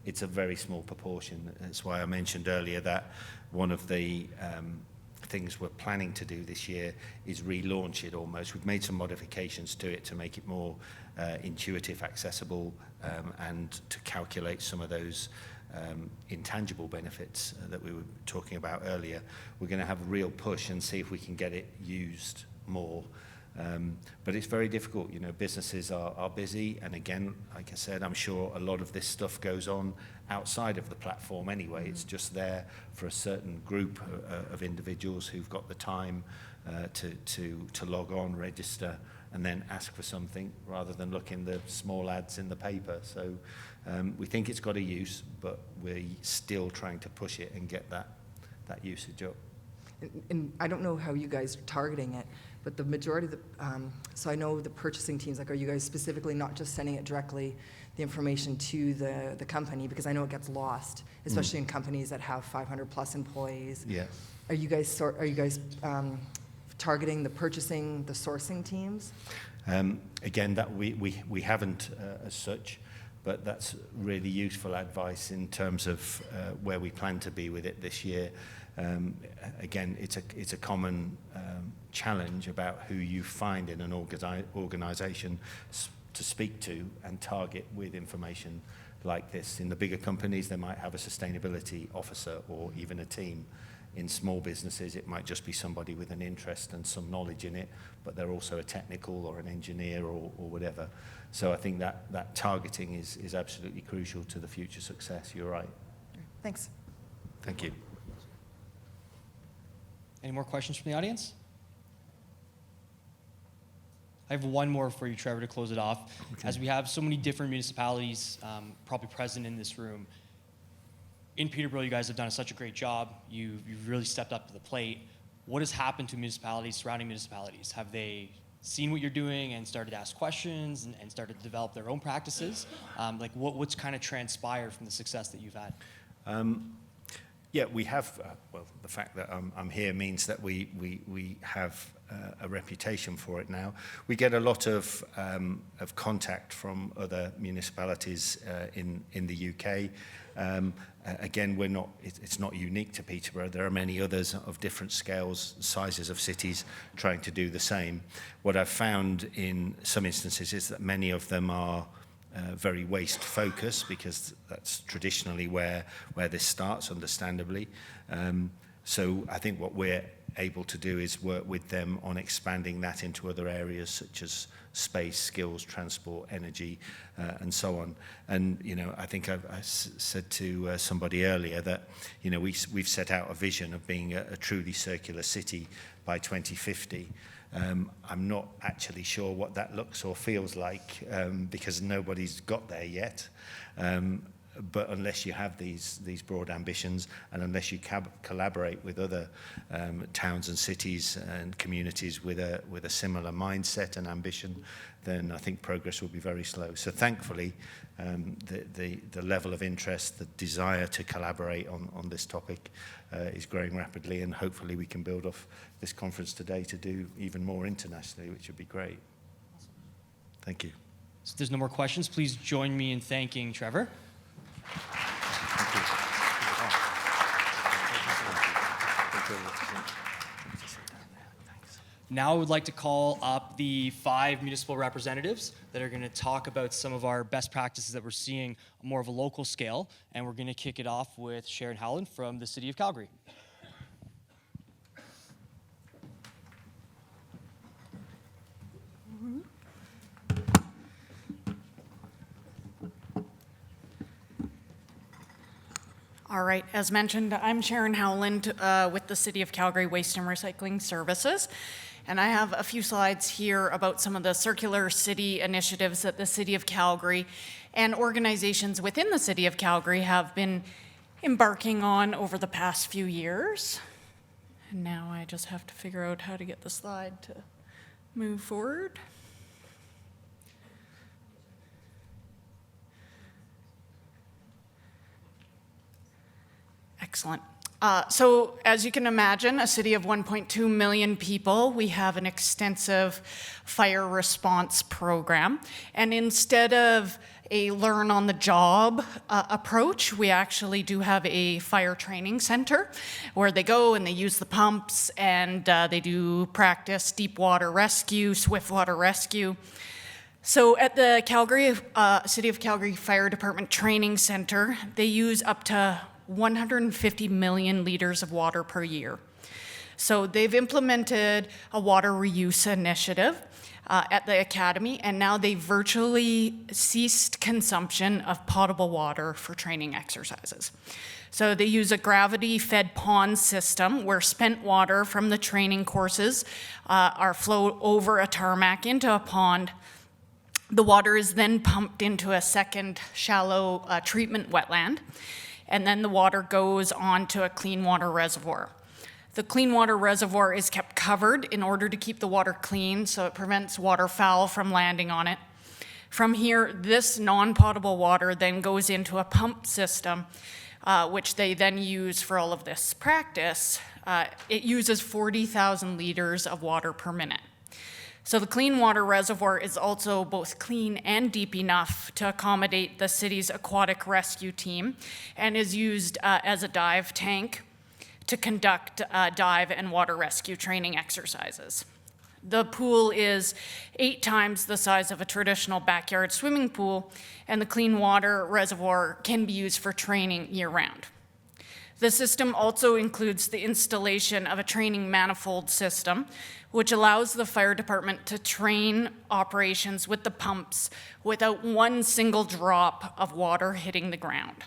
it's a very small proportion. That's why I mentioned earlier that one of the things we're planning to do this year is relaunch it almost. We've made some modifications to it to make it more intuitive, accessible, and to calculate some of those intangible benefits that we were talking about earlier. We're going to have a real push and see if we can get it used more. But it's very difficult. You know, businesses are busy, and again, like I said, I'm sure a lot of this stuff goes on outside of the platform anyway. It's just there for a certain group of individuals who've got the time to log on, register, and then ask for something rather than look in the small ads in the paper. So we think it's got a use, but we're still trying to push it and get that usage up. And I don't know how you guys are targeting it, but the majority of the, so I know the purchasing teams, like, are you guys specifically not just sending it directly, the information to the company? Because I know it gets lost, especially in companies that have 500 plus employees. Yeah. Are you guys targeting the purchasing, the sourcing teams? Again, that we haven't as such, but that's really useful advice in terms of where we plan to be with it this year. Again, it's a common challenge about who you find in an organization to speak to and target with information like this. In the bigger companies, they might have a sustainability officer or even a team. In small businesses, it might just be somebody with an interest and some knowledge in it, but they're also a technical or an engineer or whatever. So I think that targeting is absolutely crucial to the future success. You're right. Thanks. Thank you. Any more questions from the audience? I have one more for you, Trevor, to close it off. Okay. As we have so many different municipalities probably present in this room, in Peterborough, you guys have done such a great job. You've really stepped up to the plate. What has happened to municipalities, surrounding municipalities? Have they seen what you're doing and started to ask questions and started to develop their own practices? Like what's kind of transpired from the success that you've had? Yeah, we have, well, the fact that I'm here means that we have a reputation for it now. We get a lot of contact from other municipalities in the UK. Again, it's not unique to Peterborough. There are many others of different scales, sizes of cities trying to do the same. What I've found in some instances is that many of them are very waste focused, because that's traditionally where this starts, understandably. So I think what we're able to do is work with them on expanding that into other areas such as space, skills, transport, energy, and so on. And, you know, I think I said to somebody earlier that, you know, we've set out a vision of being a truly circular city by 2050. I'm not actually sure what that looks or feels like, because nobody's got there yet. But unless you have these broad ambitions, and unless you collaborate with other towns and cities and communities with a similar mindset and ambition, then I think progress will be very slow. So thankfully, the level of interest, the desire to collaborate on this topic is growing rapidly, and hopefully we can build off this conference today to do even more internationally, which would be great. Thank you. So if there's no more questions, please join me in thanking Trevor. Now I would like to call up the 5 municipal representatives that are going to talk about some of our best practices that we're seeing on more of a local scale. And we're going to kick it off with Sharon Holland from the City of Calgary. All right, as mentioned, I'm Sharon Holland with the City of Calgary Waste and Recycling Services. And I have a few slides here about some of the circular city initiatives that the City of Calgary and organizations within the City of Calgary have been embarking on over the past few years. And now I just have to figure out how to get the slide to move forward. Excellent. So as you can imagine, a city of 1.2 million people, we have an extensive fire response program. And instead of a learn-on-the-job approach, we actually do have a fire training center where they go and they use the pumps and they do practice deep water rescue, swift water rescue. So at the Calgary, City of Calgary Fire Department Training Center, they use up to 150 million liters of water per year. So they've implemented a water reuse initiative at the academy, and now they virtually ceased consumption of potable water for training exercises. So they use a gravity-fed pond system where spent water from the training courses are flowed over a tarmac into a pond. The water is then pumped into a second shallow treatment wetland, and then the water goes on to a clean water reservoir. The clean water reservoir is kept covered in order to keep the water clean, so it prevents waterfowl from landing on it. From here, this non-potable water then goes into a pump system, which they then use for all of this practice. It uses 40,000 liters of water per minute. So the clean water reservoir is also both clean and deep enough to accommodate the city's aquatic rescue team, and is used as a dive tank to conduct dive and water rescue training exercises. The pool is 8 times the size of a traditional backyard swimming pool, and the clean water reservoir can be used for training year-round. The system also includes the installation of a training manifold system, which allows the fire department to train operations with the pumps without one single drop of water hitting the ground.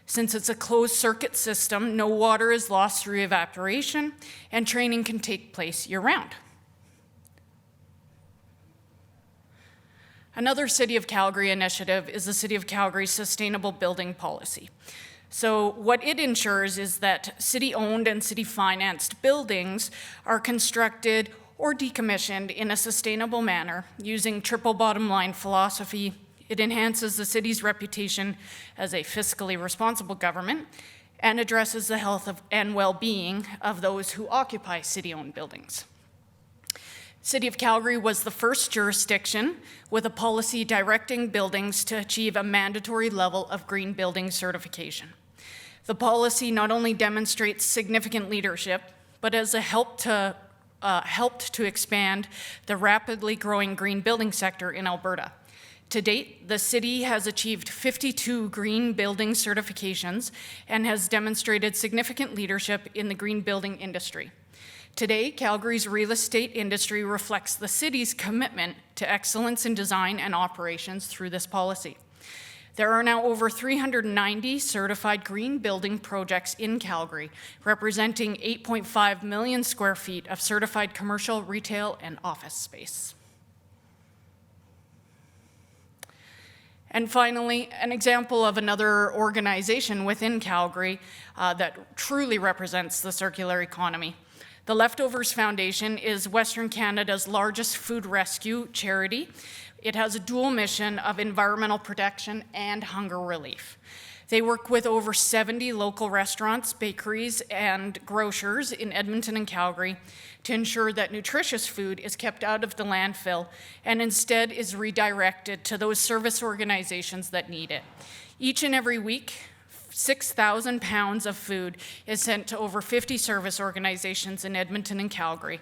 Since it's a closed circuit system, no water is lost through evaporation, and training can take place year-round. Another City of Calgary initiative is the City of Calgary's Sustainable Building Policy. So what it ensures is that city-owned and city-financed buildings are constructed or decommissioned in a sustainable manner using triple bottom line philosophy, it enhances the city's reputation as a fiscally responsible government and addresses the health and well-being of those who occupy city-owned buildings. City of Calgary was the first jurisdiction with a policy directing buildings to achieve a mandatory level of green building certification. The policy not only demonstrates significant leadership, but has helped to expand the rapidly growing green building sector in Alberta. To date, the city has achieved 52 green building certifications and has demonstrated significant leadership in the green building industry. Today, Calgary's real estate industry reflects the city's commitment to excellence in design and operations through this policy. There are now over 390 certified green building projects in Calgary, representing 8.5 million square feet of certified commercial, retail, and office space. And finally, an example of another organization within Calgary that truly represents the circular economy. The Leftovers Foundation is Western Canada's largest food rescue charity. It has a dual mission of environmental protection and hunger relief. They work with over 70 local restaurants, bakeries, and grocers in Edmonton and Calgary to ensure that nutritious food is kept out of the landfill and instead is redirected to those service organizations that need it. Each and every week, 6,000 pounds of food is sent to over 50 service organizations in Edmonton and Calgary.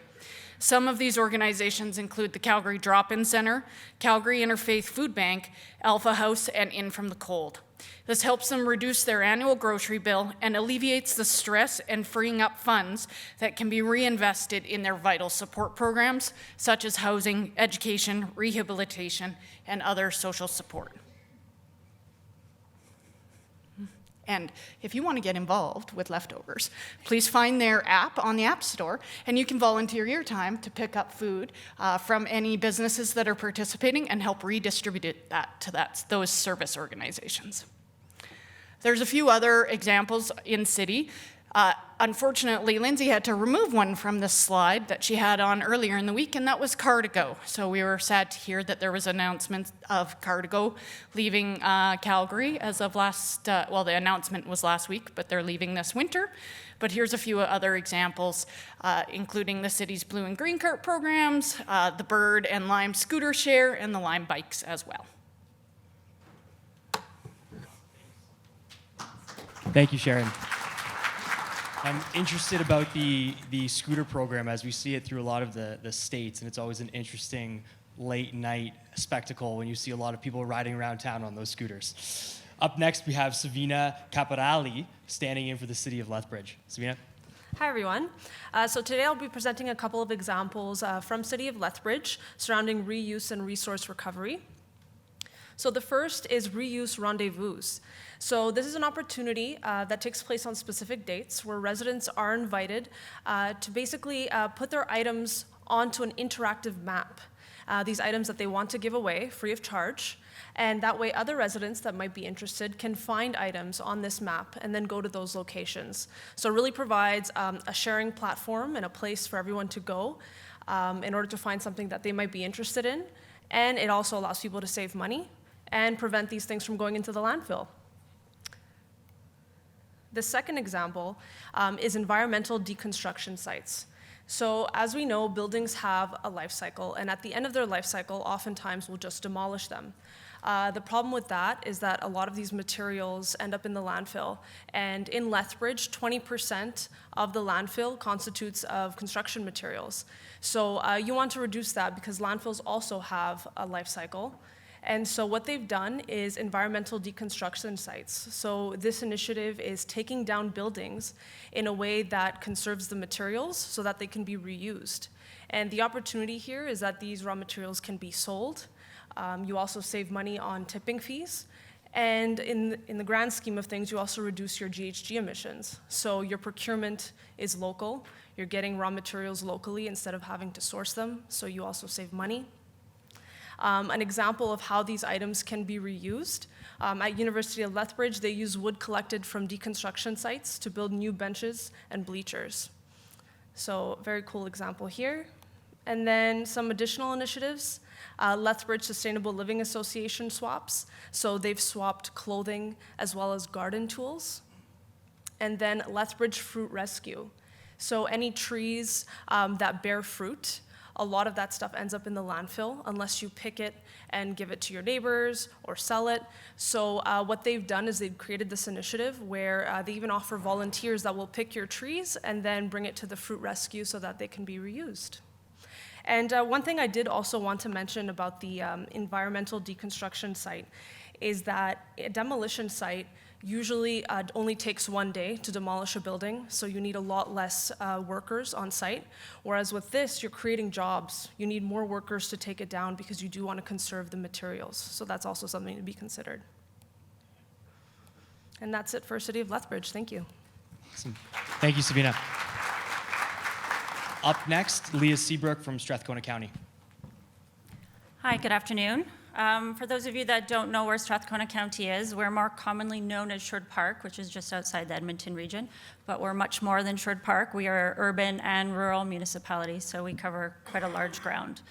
Some of these organizations include the Calgary Drop-In Center, Calgary Interfaith Food Bank, Alpha House, and In From the Cold. This helps them reduce their annual grocery bill and alleviates the stress and freeing up funds that can be reinvested in their vital support programs, such as housing, education, rehabilitation, and other social support. And if you want to get involved with Leftovers, please find their app on the App Store, and you can volunteer your time to pick up food from any businesses that are participating and help redistribute that to those service organizations. There's a few other examples in city. Unfortunately, Lindsay had to remove one from this slide that she had on earlier in the week, and that was Car2Go. So we were sad to hear that there was an announcement of Car2Go leaving Calgary as of the announcement was last week, but they're leaving this winter. But here's a few other examples, including the city's Blue and Green Cart programs, the Bird and Lime scooter share, and the Lime bikes as well. Thank you, Sharon. I'm interested about the scooter program as we see it through a lot of the states, and it's always an interesting late night spectacle when you see a lot of people riding around town on those scooters. Up next, we have Savina Caporali standing in for the city of Lethbridge. Savina? Hi, everyone. So today I'll be presenting a couple of examples from City of Lethbridge surrounding reuse and resource recovery. So the first is Reuse Rendevouz. So this is an opportunity that takes place on specific dates where residents are invited to basically put their items onto an interactive map. These items that they want to give away free of charge. And that way other residents that might be interested can find items on this map and then go to those locations. So it really provides a sharing platform and a place for everyone to go in order to find something that they might be interested in. And it also allows people to save money and prevent these things from going into the landfill. The second example is environmental deconstruction sites. So as we know, buildings have a life cycle, and at the end of their life cycle, oftentimes we'll just demolish them. The problem with that is that a lot of these materials end up in the landfill. And in Lethbridge, 20% of the landfill constitutes of construction materials. So you want to reduce that because landfills also have a life cycle. And so what they've done is environmental deconstruction sites. So this initiative is taking down buildings in a way that conserves the materials so that they can be reused. And the opportunity here is that these raw materials can be sold. You also save money on tipping fees. And in the grand scheme of things, you also reduce your GHG emissions. So your procurement is local. You're getting raw materials locally instead of having to source them. So you also save money. An example of how these items can be reused. At University of Lethbridge, they use wood collected from deconstruction sites to build new benches and bleachers. So very cool example here. And then some additional initiatives, Lethbridge Sustainable Living Association swaps. So they've swapped clothing as well as garden tools. And then Lethbridge Fruit Rescue. So any trees that bear fruit, a lot of that stuff ends up in the landfill unless you pick it and give it to your neighbors or sell it. So what they've done is they've created this initiative where they even offer volunteers that will pick your trees and then bring it to the fruit rescue so that they can be reused. And one thing I did also want to mention about the environmental deconstruction site is that a demolition site usually only takes 1 day to demolish a building, so you need a lot less workers on site. Whereas with this, you're creating jobs. You need more workers to take it down because you do want to conserve the materials. So that's also something to be considered. And that's it for City of Lethbridge. Thank you. Awesome. Thank you, Sabina. Up next, Lea Seabrook from Strathcona County. Hi, good afternoon. For those of you that don't know where Strathcona County is, we're more commonly known as Sherwood Park, which is just outside the Edmonton region, but we're much more than Sherwood Park. We are urban and rural municipalities, so we cover quite a large ground.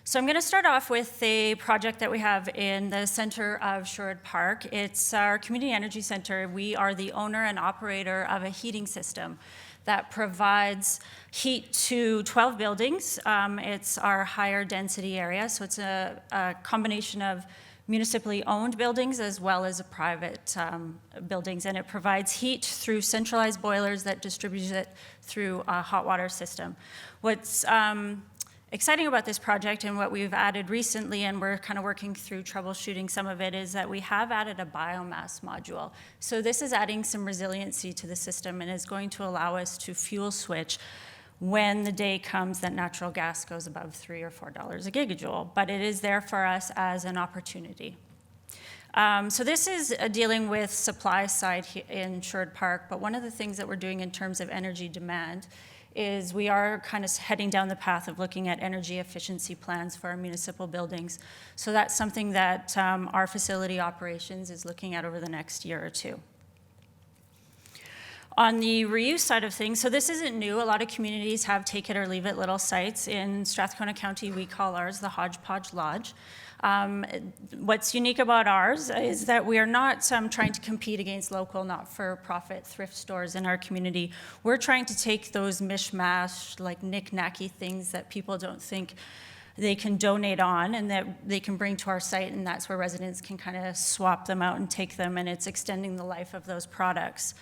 So I'm going to start off with a project that we have in the center of Sherwood Park. It's our community energy center. We are the owner and operator of a heating system that provides heat to 12 buildings. It's our higher density area, so it's a combination of municipally owned buildings as well as private buildings, and it provides heat through centralized boilers that distributes it through a hot water system. What's exciting about this project and what we've added recently, and we're kind of working through troubleshooting some of it, is that we have added a biomass module. So this is adding some resiliency to the system and is going to allow us to fuel switch when the day comes that natural gas goes above $3 or $4 a gigajoule, but it is there for us as an opportunity. So this is dealing with supply side in Sherwood Park, but one of the things that we're doing in terms of energy demand is we are kind of heading down the path of looking at energy efficiency plans for our municipal buildings. So that's something that our facility operations is looking at over the next year or two. On the reuse side of things, so this isn't new. A lot of communities have take it or leave it little sites. In Strathcona County, we call ours the Hodgepodge Lodge. What's unique about ours is that we are not trying to compete against local not-for-profit thrift stores in our community. We're trying to take those mishmash, like knick-knacky things that people don't think they can donate on and that they can bring to our site, and that's where residents can kind of swap them out and take them, and it's extending the life of those products.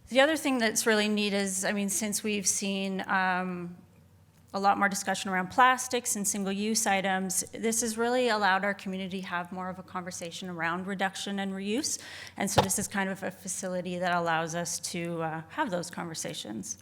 The other thing that's really neat is, I mean, since we've seen a lot more discussion around plastics and single-use items, this has really allowed our community to have more of a conversation around reduction and reuse. And so this is kind of a facility that allows us to have those conversations.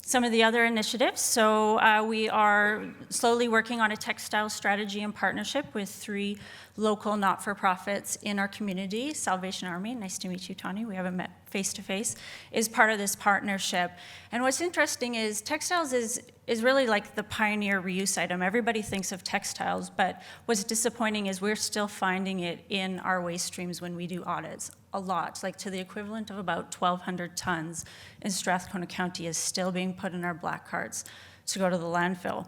Some of the other initiatives. So we are slowly working on a textile strategy in partnership with 3 local not-for-profits in our community. Salvation Army, nice to meet you, Tani. We haven't met face-to-face, is part of this partnership. And what's interesting is textiles is really like the pioneer reuse item. Everybody thinks of textiles, but what's disappointing is we're still finding it in our waste streams when we do audits. A lot, like to the equivalent of about 1,200 tons in Strathcona County is still being put in our black carts to go to the landfill.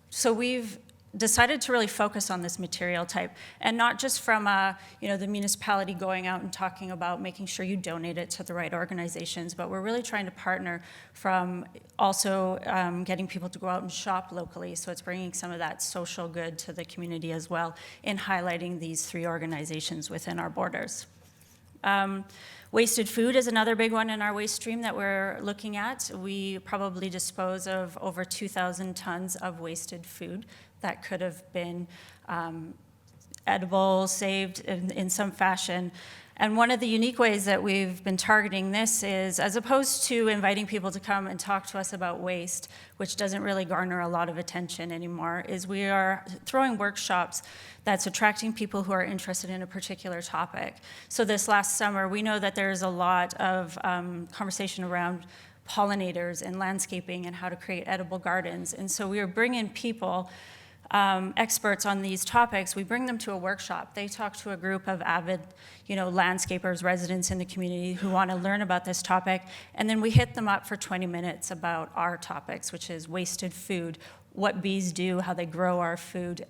So we've decided to really focus on this material type, and not just from the municipality going out and talking about making sure you donate it to the right organizations, but we're really trying to partner from also getting people to go out and shop locally. So it's bringing some of that social good to the community as well in highlighting these 3 organizations within our borders. Wasted food is another big one in our waste stream that we're looking at. We probably dispose of over 2,000 tons of wasted food that could have been edible, saved in some fashion. And one of the unique ways that we've been targeting this is, as opposed to inviting people to come and talk to us about waste, which doesn't really garner a lot of attention anymore, is we are throwing workshops that's attracting people who are interested in a particular topic. So this last summer, we know that there's a lot of conversation around pollinators and landscaping and how to create edible gardens. And so we are bringing people experts on these topics, we bring them to a workshop. They talk to a group of avid, landscapers, residents in the community who want to learn about this topic, and then we hit them up for 20 minutes about our topics, which is wasted food, what bees do, how they grow our food.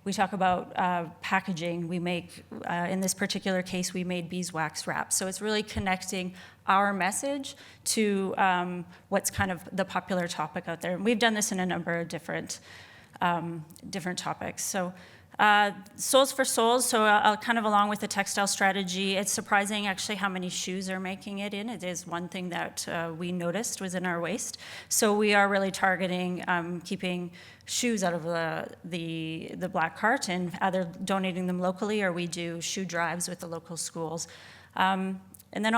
We talk about packaging. We make, in this particular case, we made beeswax wrap. So it's really connecting our message to what's kind of the popular topic out there. And we've done this in a number of different topics. So Souls for Souls, so kind of along with the textile strategy, it's surprising actually how many shoes are making it in. It is one thing that we noticed was in our waste. So we are really targeting keeping shoes out of the black cart and either donating them locally, or we do shoe drives with the local schools. And then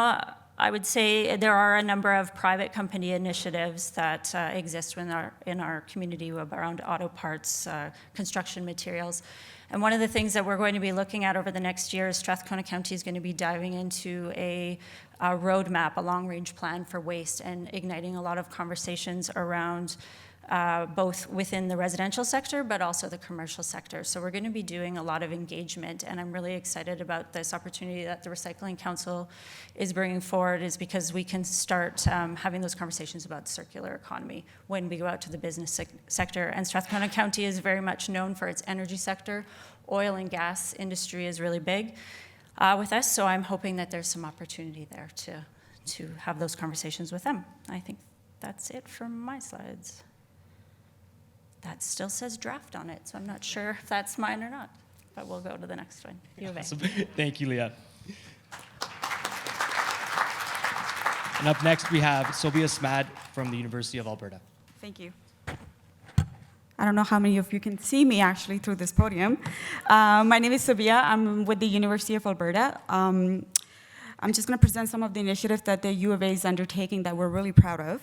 I would say there are a number of private company initiatives that exist in our community around auto parts, construction materials. And one of the things that we're going to be looking at over the next year is Strathcona County is going to be diving into a roadmap, a long-range plan for waste, and igniting a lot of conversations around both within the residential sector, but also the commercial sector. So we're going to be doing a lot of engagement, and I'm really excited about this opportunity that the Recycling Council is bringing forward, is because we can start having those conversations about circular economy when we go out to the business sector. And Strathcona County is very much known for its energy sector. Oil and gas industry is really big with us, so I'm hoping that there's some opportunity there to have those conversations with them. I think that's it from my slides. That still says draft on it, so I'm not sure if that's mine or not, but we'll go to the next one. U of A. Awesome. Thank you, Lea. And up next, we have Sobia Smad from the University of Alberta. Thank you. I don't know how many of you can see me actually through this podium. My name is Sobia. I'm with the University of Alberta. I'm just going to present some of the initiatives that the U of A is undertaking that we're really proud of.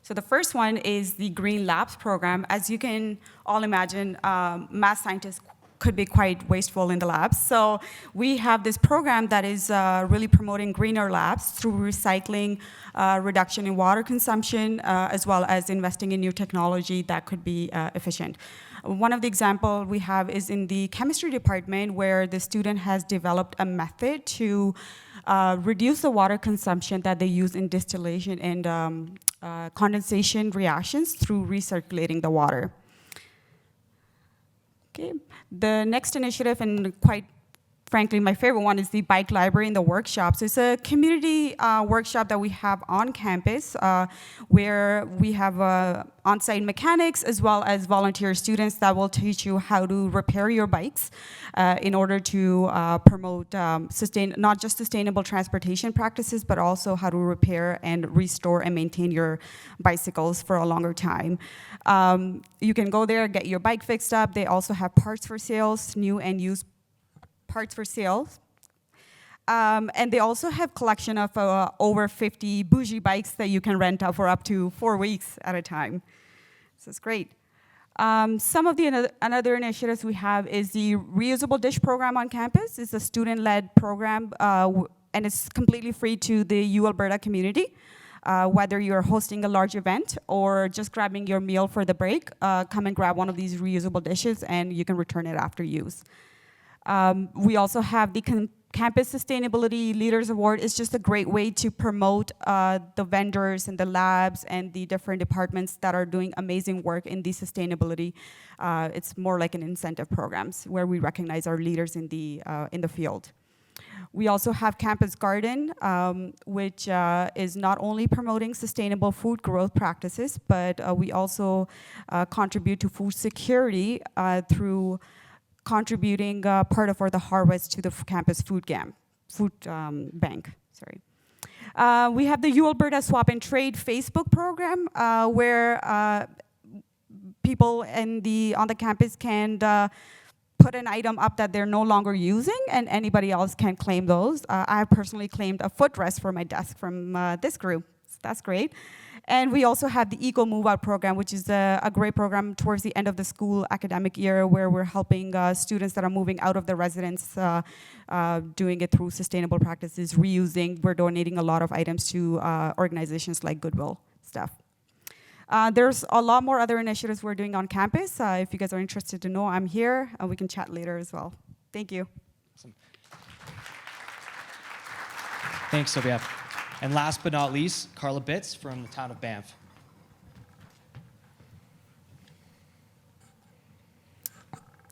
So the first one is the Green Labs program. As you can all imagine, math scientists could be quite wasteful in the labs. So we have this program that is really promoting greener labs through recycling, reduction in water consumption, as well as investing in new technology that could be efficient. One of the examples we have is in the chemistry department, where the student has developed a method to reduce the water consumption that they use in distillation and condensation reactions through recirculating the water. Okay. The next initiative, and quite frankly my favorite one, is the bike library and the workshops. It's a community workshop that we have on campus where we have on-site mechanics as well as volunteer students that will teach you how to repair your bikes in order to promote not just sustainable transportation practices, but also how to repair and restore and maintain your bicycles for a longer time. You can go there, get your bike fixed up. They also have parts for sales, new and used parts for sales. And they also have collection of over 50 bougie bikes that you can rent out for up to 4 weeks at a time. So it's great. Some of the another initiatives we have is the Reusable Dish program on campus. It's a student-led program, and it's completely free to the U Alberta community. Whether you're hosting a large event or just grabbing your meal for the break, come and grab one of these reusable dishes and you can return it after use. We also have the Campus Sustainability Leaders Award. It's just a great way to promote the vendors and the labs and the different departments that are doing amazing work in the sustainability. It's more like an incentive programs where we recognize our leaders in the field. We also have Campus Garden, which is not only promoting sustainable food growth practices, but we also contribute to food security through contributing part of the harvest to the campus food bank. Sorry. We have the U Alberta Swap and Trade Facebook program, where people on the campus can put an item up that they're no longer using, and anybody else can claim those. I have personally claimed a footrest for my desk from this group. So that's great. And we also have the Eco Move Out program, which is a great program towards the end of the school academic year, where we're helping students that are moving out of the residence, doing it through sustainable practices, reusing. We're donating a lot of items to organizations like Goodwill stuff. There's a lot more other initiatives we're doing on campus. If you guys are interested to know, I'm here, and we can chat later as well. Thank you. Awesome. Thanks, Sylvia. And last but not least, Carla Bitts from the town of Banff.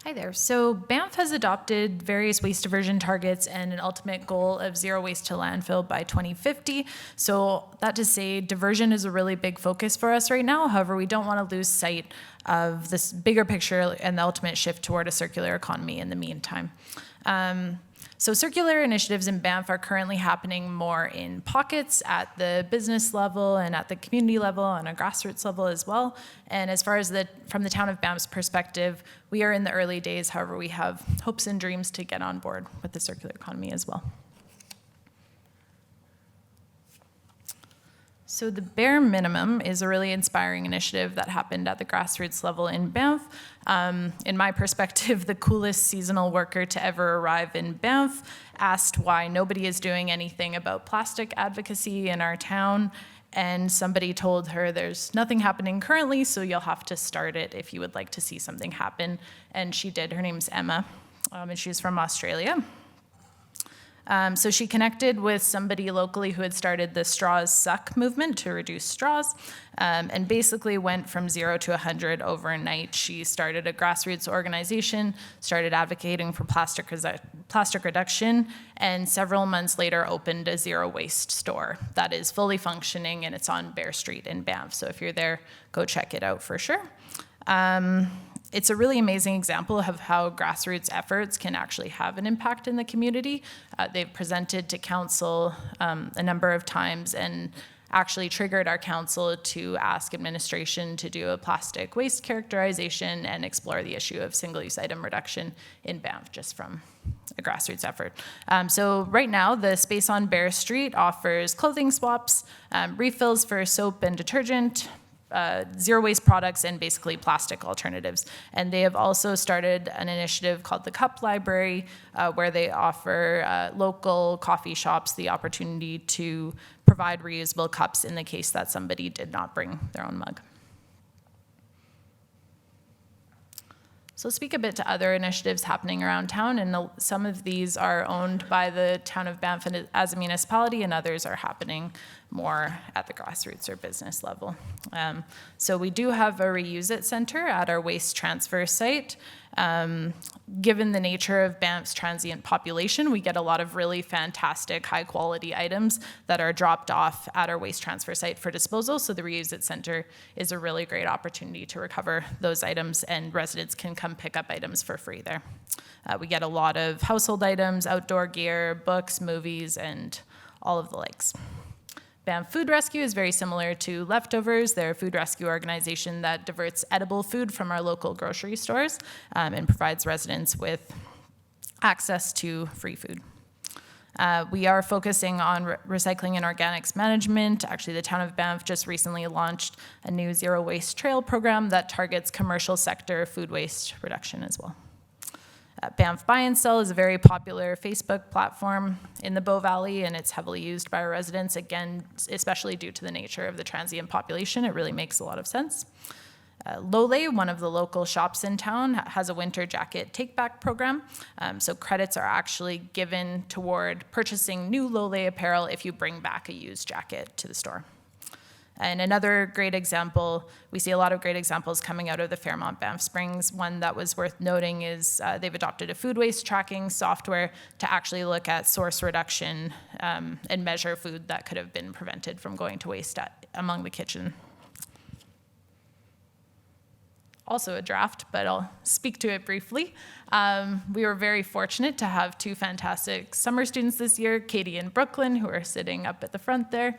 Hi there. So Banff has adopted various waste diversion targets and an ultimate goal of zero waste to landfill by 2050. So that to say, diversion is a really big focus for us right now. However, we don't want to lose sight of this bigger picture and the ultimate shift toward a circular economy in the meantime. So circular initiatives in Banff are currently happening more in pockets at the business level and at the community level and a grassroots level as well. And as far as from the town of Banff's perspective, we are in the early days. However, we have hopes and dreams to get on board with the circular economy as well. So the Bare Minimum is a really inspiring initiative that happened at the grassroots level in Banff. In my perspective, the coolest seasonal worker to ever arrive in Banff asked why nobody is doing anything about plastic advocacy in our town, and somebody told her there's nothing happening currently, so you'll have to start it if you would like to see something happen. And she did. Her name's Emma, and she's from Australia. So she connected with somebody locally who had started the Straws Suck movement to reduce straws, and basically went from 0 to 100 overnight. She started a grassroots organization, started advocating for plastic reduction, and several months later opened a zero waste store that is fully functioning, and it's on Bear Street in Banff. So if you're there, go check it out for sure. It's a really amazing example of how grassroots efforts can actually have an impact in the community. They've presented to council a number of times and actually triggered our council to ask administration to do a plastic waste characterization and explore the issue of single-use item reduction in Banff just from a grassroots effort. So right now, the space on Bear Street offers clothing swaps, refills for soap and detergent, zero waste products, and basically plastic alternatives. And they have also started an initiative called the Cup Library, where they offer local coffee shops the opportunity to provide reusable cups in the case that somebody did not bring their own mug. So speak a bit to other initiatives happening around town, and some of these are owned by the town of Banff as a municipality, and others are happening more at the grassroots or business level. So we do have a Reuse It center at our waste transfer site. Given the nature of Banff's transient population, we get a lot of really fantastic, high-quality items that are dropped off at our waste transfer site for disposal. So the Reuse It Center is a really great opportunity to recover those items, and residents can come pick up items for free there. We get a lot of household items, outdoor gear, books, movies, and all of the likes. Banff Food Rescue is very similar to Leftovers. They're a food rescue organization that diverts edible food from our local grocery stores and provides residents with access to free food. We are focusing on recycling and organics management. Actually, the town of Banff just recently launched a new zero waste trail program that targets commercial sector food waste reduction as well. Banff Buy and Sell is a very popular Facebook platform in the Bow Valley, and it's heavily used by our residents, again, especially due to the nature of the transient population. It really makes a lot of sense. Lole, one of the local shops in town, has a winter jacket take-back program. So credits are actually given toward purchasing new Lole apparel if you bring back a used jacket to the store. And another great example, we see a lot of great examples coming out of the Fairmont Banff Springs. One that was worth noting is they've adopted a food waste tracking software to actually look at source reduction and measure food that could have been prevented from going to waste among the kitchen. Also a draft, but I'll speak to it briefly. We were very fortunate to have two fantastic summer students this year, Katie and Brooklyn, who are sitting up at the front there.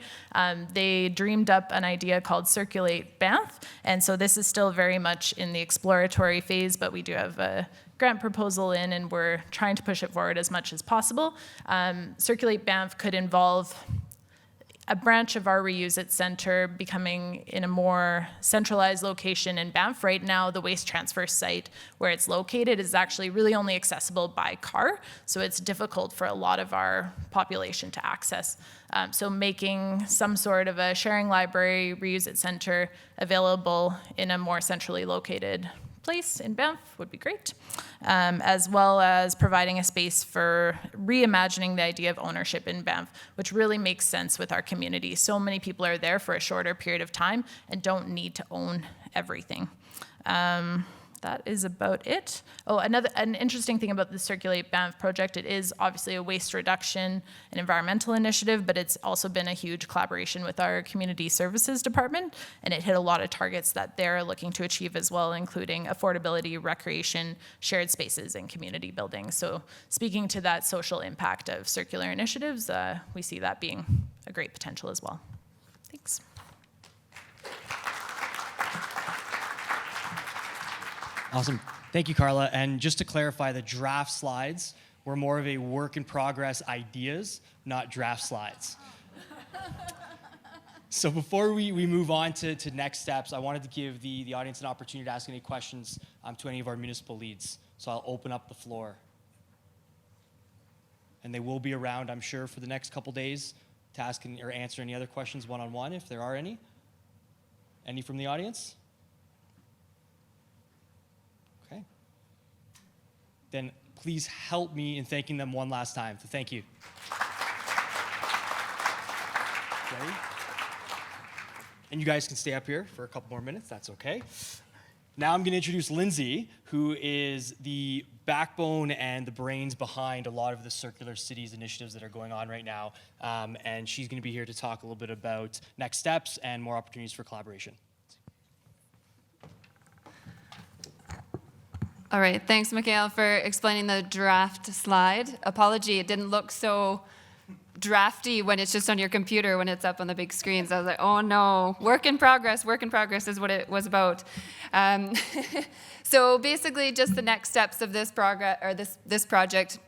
They dreamed up an idea called Circulate Banff, and so this is still very much in the exploratory phase, but we do have a grant proposal in, and we're trying to push it forward as much as possible. Circulate Banff could involve a branch of our Reuse It Center becoming in a more centralized location in Banff. Right now, the waste transfer site where it's located is actually really only accessible by car, so it's difficult for a lot of our population to access. So making some sort of a sharing library, Reuse It Center available in a more centrally located place in Banff would be great, as well as providing a space for reimagining the idea of ownership in Banff, which really makes sense with our community. So many people are there for a shorter period of time and don't need to own everything. That is about it. Oh, an interesting thing about the Circulate Banff project, it is obviously a waste reduction and environmental initiative, but it's also been a huge collaboration with our community services department, and it hit a lot of targets that they're looking to achieve as well, including affordability, recreation, shared spaces, and community building. So speaking to that social impact of circular initiatives, we see that being a great potential as well. Thanks. Awesome. Thank you, Carla. And just to clarify, the draft slides were more of a work in progress ideas, not draft slides. So before we move on to next steps, I wanted to give the audience an opportunity to ask any questions to any of our municipal leads. So I'll open up the floor. And they will be around, I'm sure, for the next couple days to ask or answer any other questions one-on-one, if there are any. Any from the audience? Okay. Then please help me in thanking them one last time. So thank you. Ready? And you guys can stay up here for a couple more minutes. That's okay. Now I'm going to introduce Lindsay, who is the backbone and the brains behind a lot of the Circular Cities initiatives that are going on right now. And she's going to be here to talk a little bit about next steps and more opportunities for collaboration. All right, thanks, Mikhael, for explaining the draft slide. Apology, it didn't look so drafty when it's just on your computer, when it's up on the big screens. I was like, oh no, work in progress is what it was about. So basically just the next steps of this progress, or this project,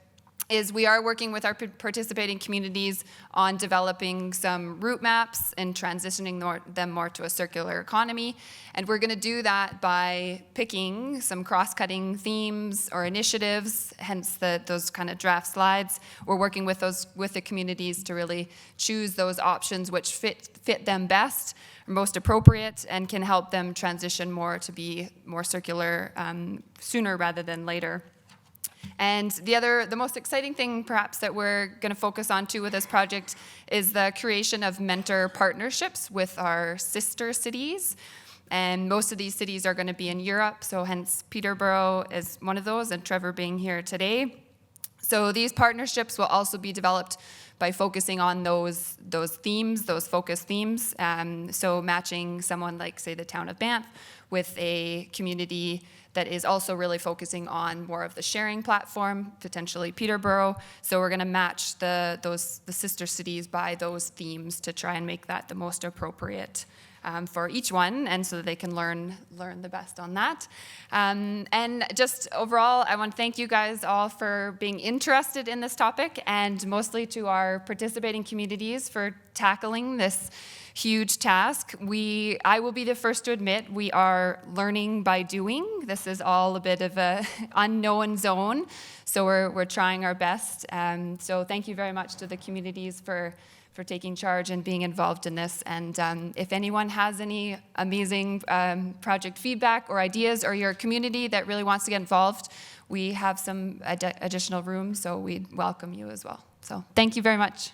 is we are working with our participating communities on developing some route maps and transitioning them more to a circular economy. And we're going to do that by picking some cross-cutting themes or initiatives, hence those kind of draft slides. We're working with the communities to really choose those options which fit them best, most appropriate, and can help them transition more to be more circular sooner rather than later. And the most exciting thing perhaps that we're going to focus on too with this project is the creation of mentor partnerships with our sister cities. And most of these cities are going to be in Europe, so hence Peterborough is one of those, and Trevor being here today. So these partnerships will also be developed by focusing on those themes, those focus themes. So matching someone like, say, the town of Banff with a community that is also really focusing on more of the sharing platform, potentially Peterborough. So we're going to match the sister cities by those themes to try and make that the most appropriate for each one, and so that they can learn the best on that. And just overall, I want to thank you guys all for being interested in this topic, and mostly to our participating communities for tackling this huge task. I will be the first to admit we are learning by doing. This is all a bit of a unknown zone, so we're trying our best. So thank you very much to the communities for taking charge and being involved in this. And if anyone has any amazing project feedback or ideas, or your community that really wants to get involved, we have some additional room, so we'd welcome you as well. So thank you very much.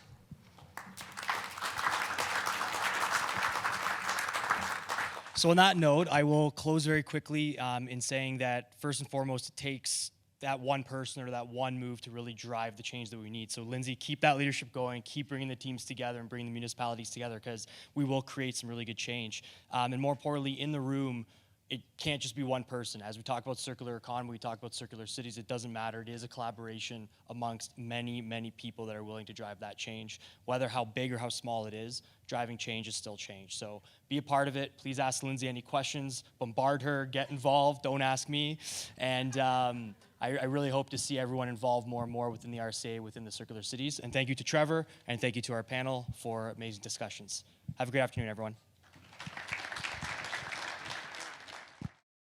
So on that note, I will close very quickly in saying that first and foremost, it takes that one person or that one move to really drive the change that we need. So Lindsay, keep that leadership going, keep bringing the teams together and bringing the municipalities together, because we will create some really good change. And more importantly, in the room, it can't just be one person. As we talk about circular economy, we talk about circular cities, it doesn't matter. It is a collaboration amongst many, many people that are willing to drive that change. Whether how big or how small it is, driving change is still change. So be a part of it. Please ask Lindsay any questions, bombard her, get involved, don't ask me. And I really hope to see everyone involved more and more within the RCA, within the Circular Cities. And thank you to Trevor, and thank you to our panel for amazing discussions. Have a great afternoon, everyone.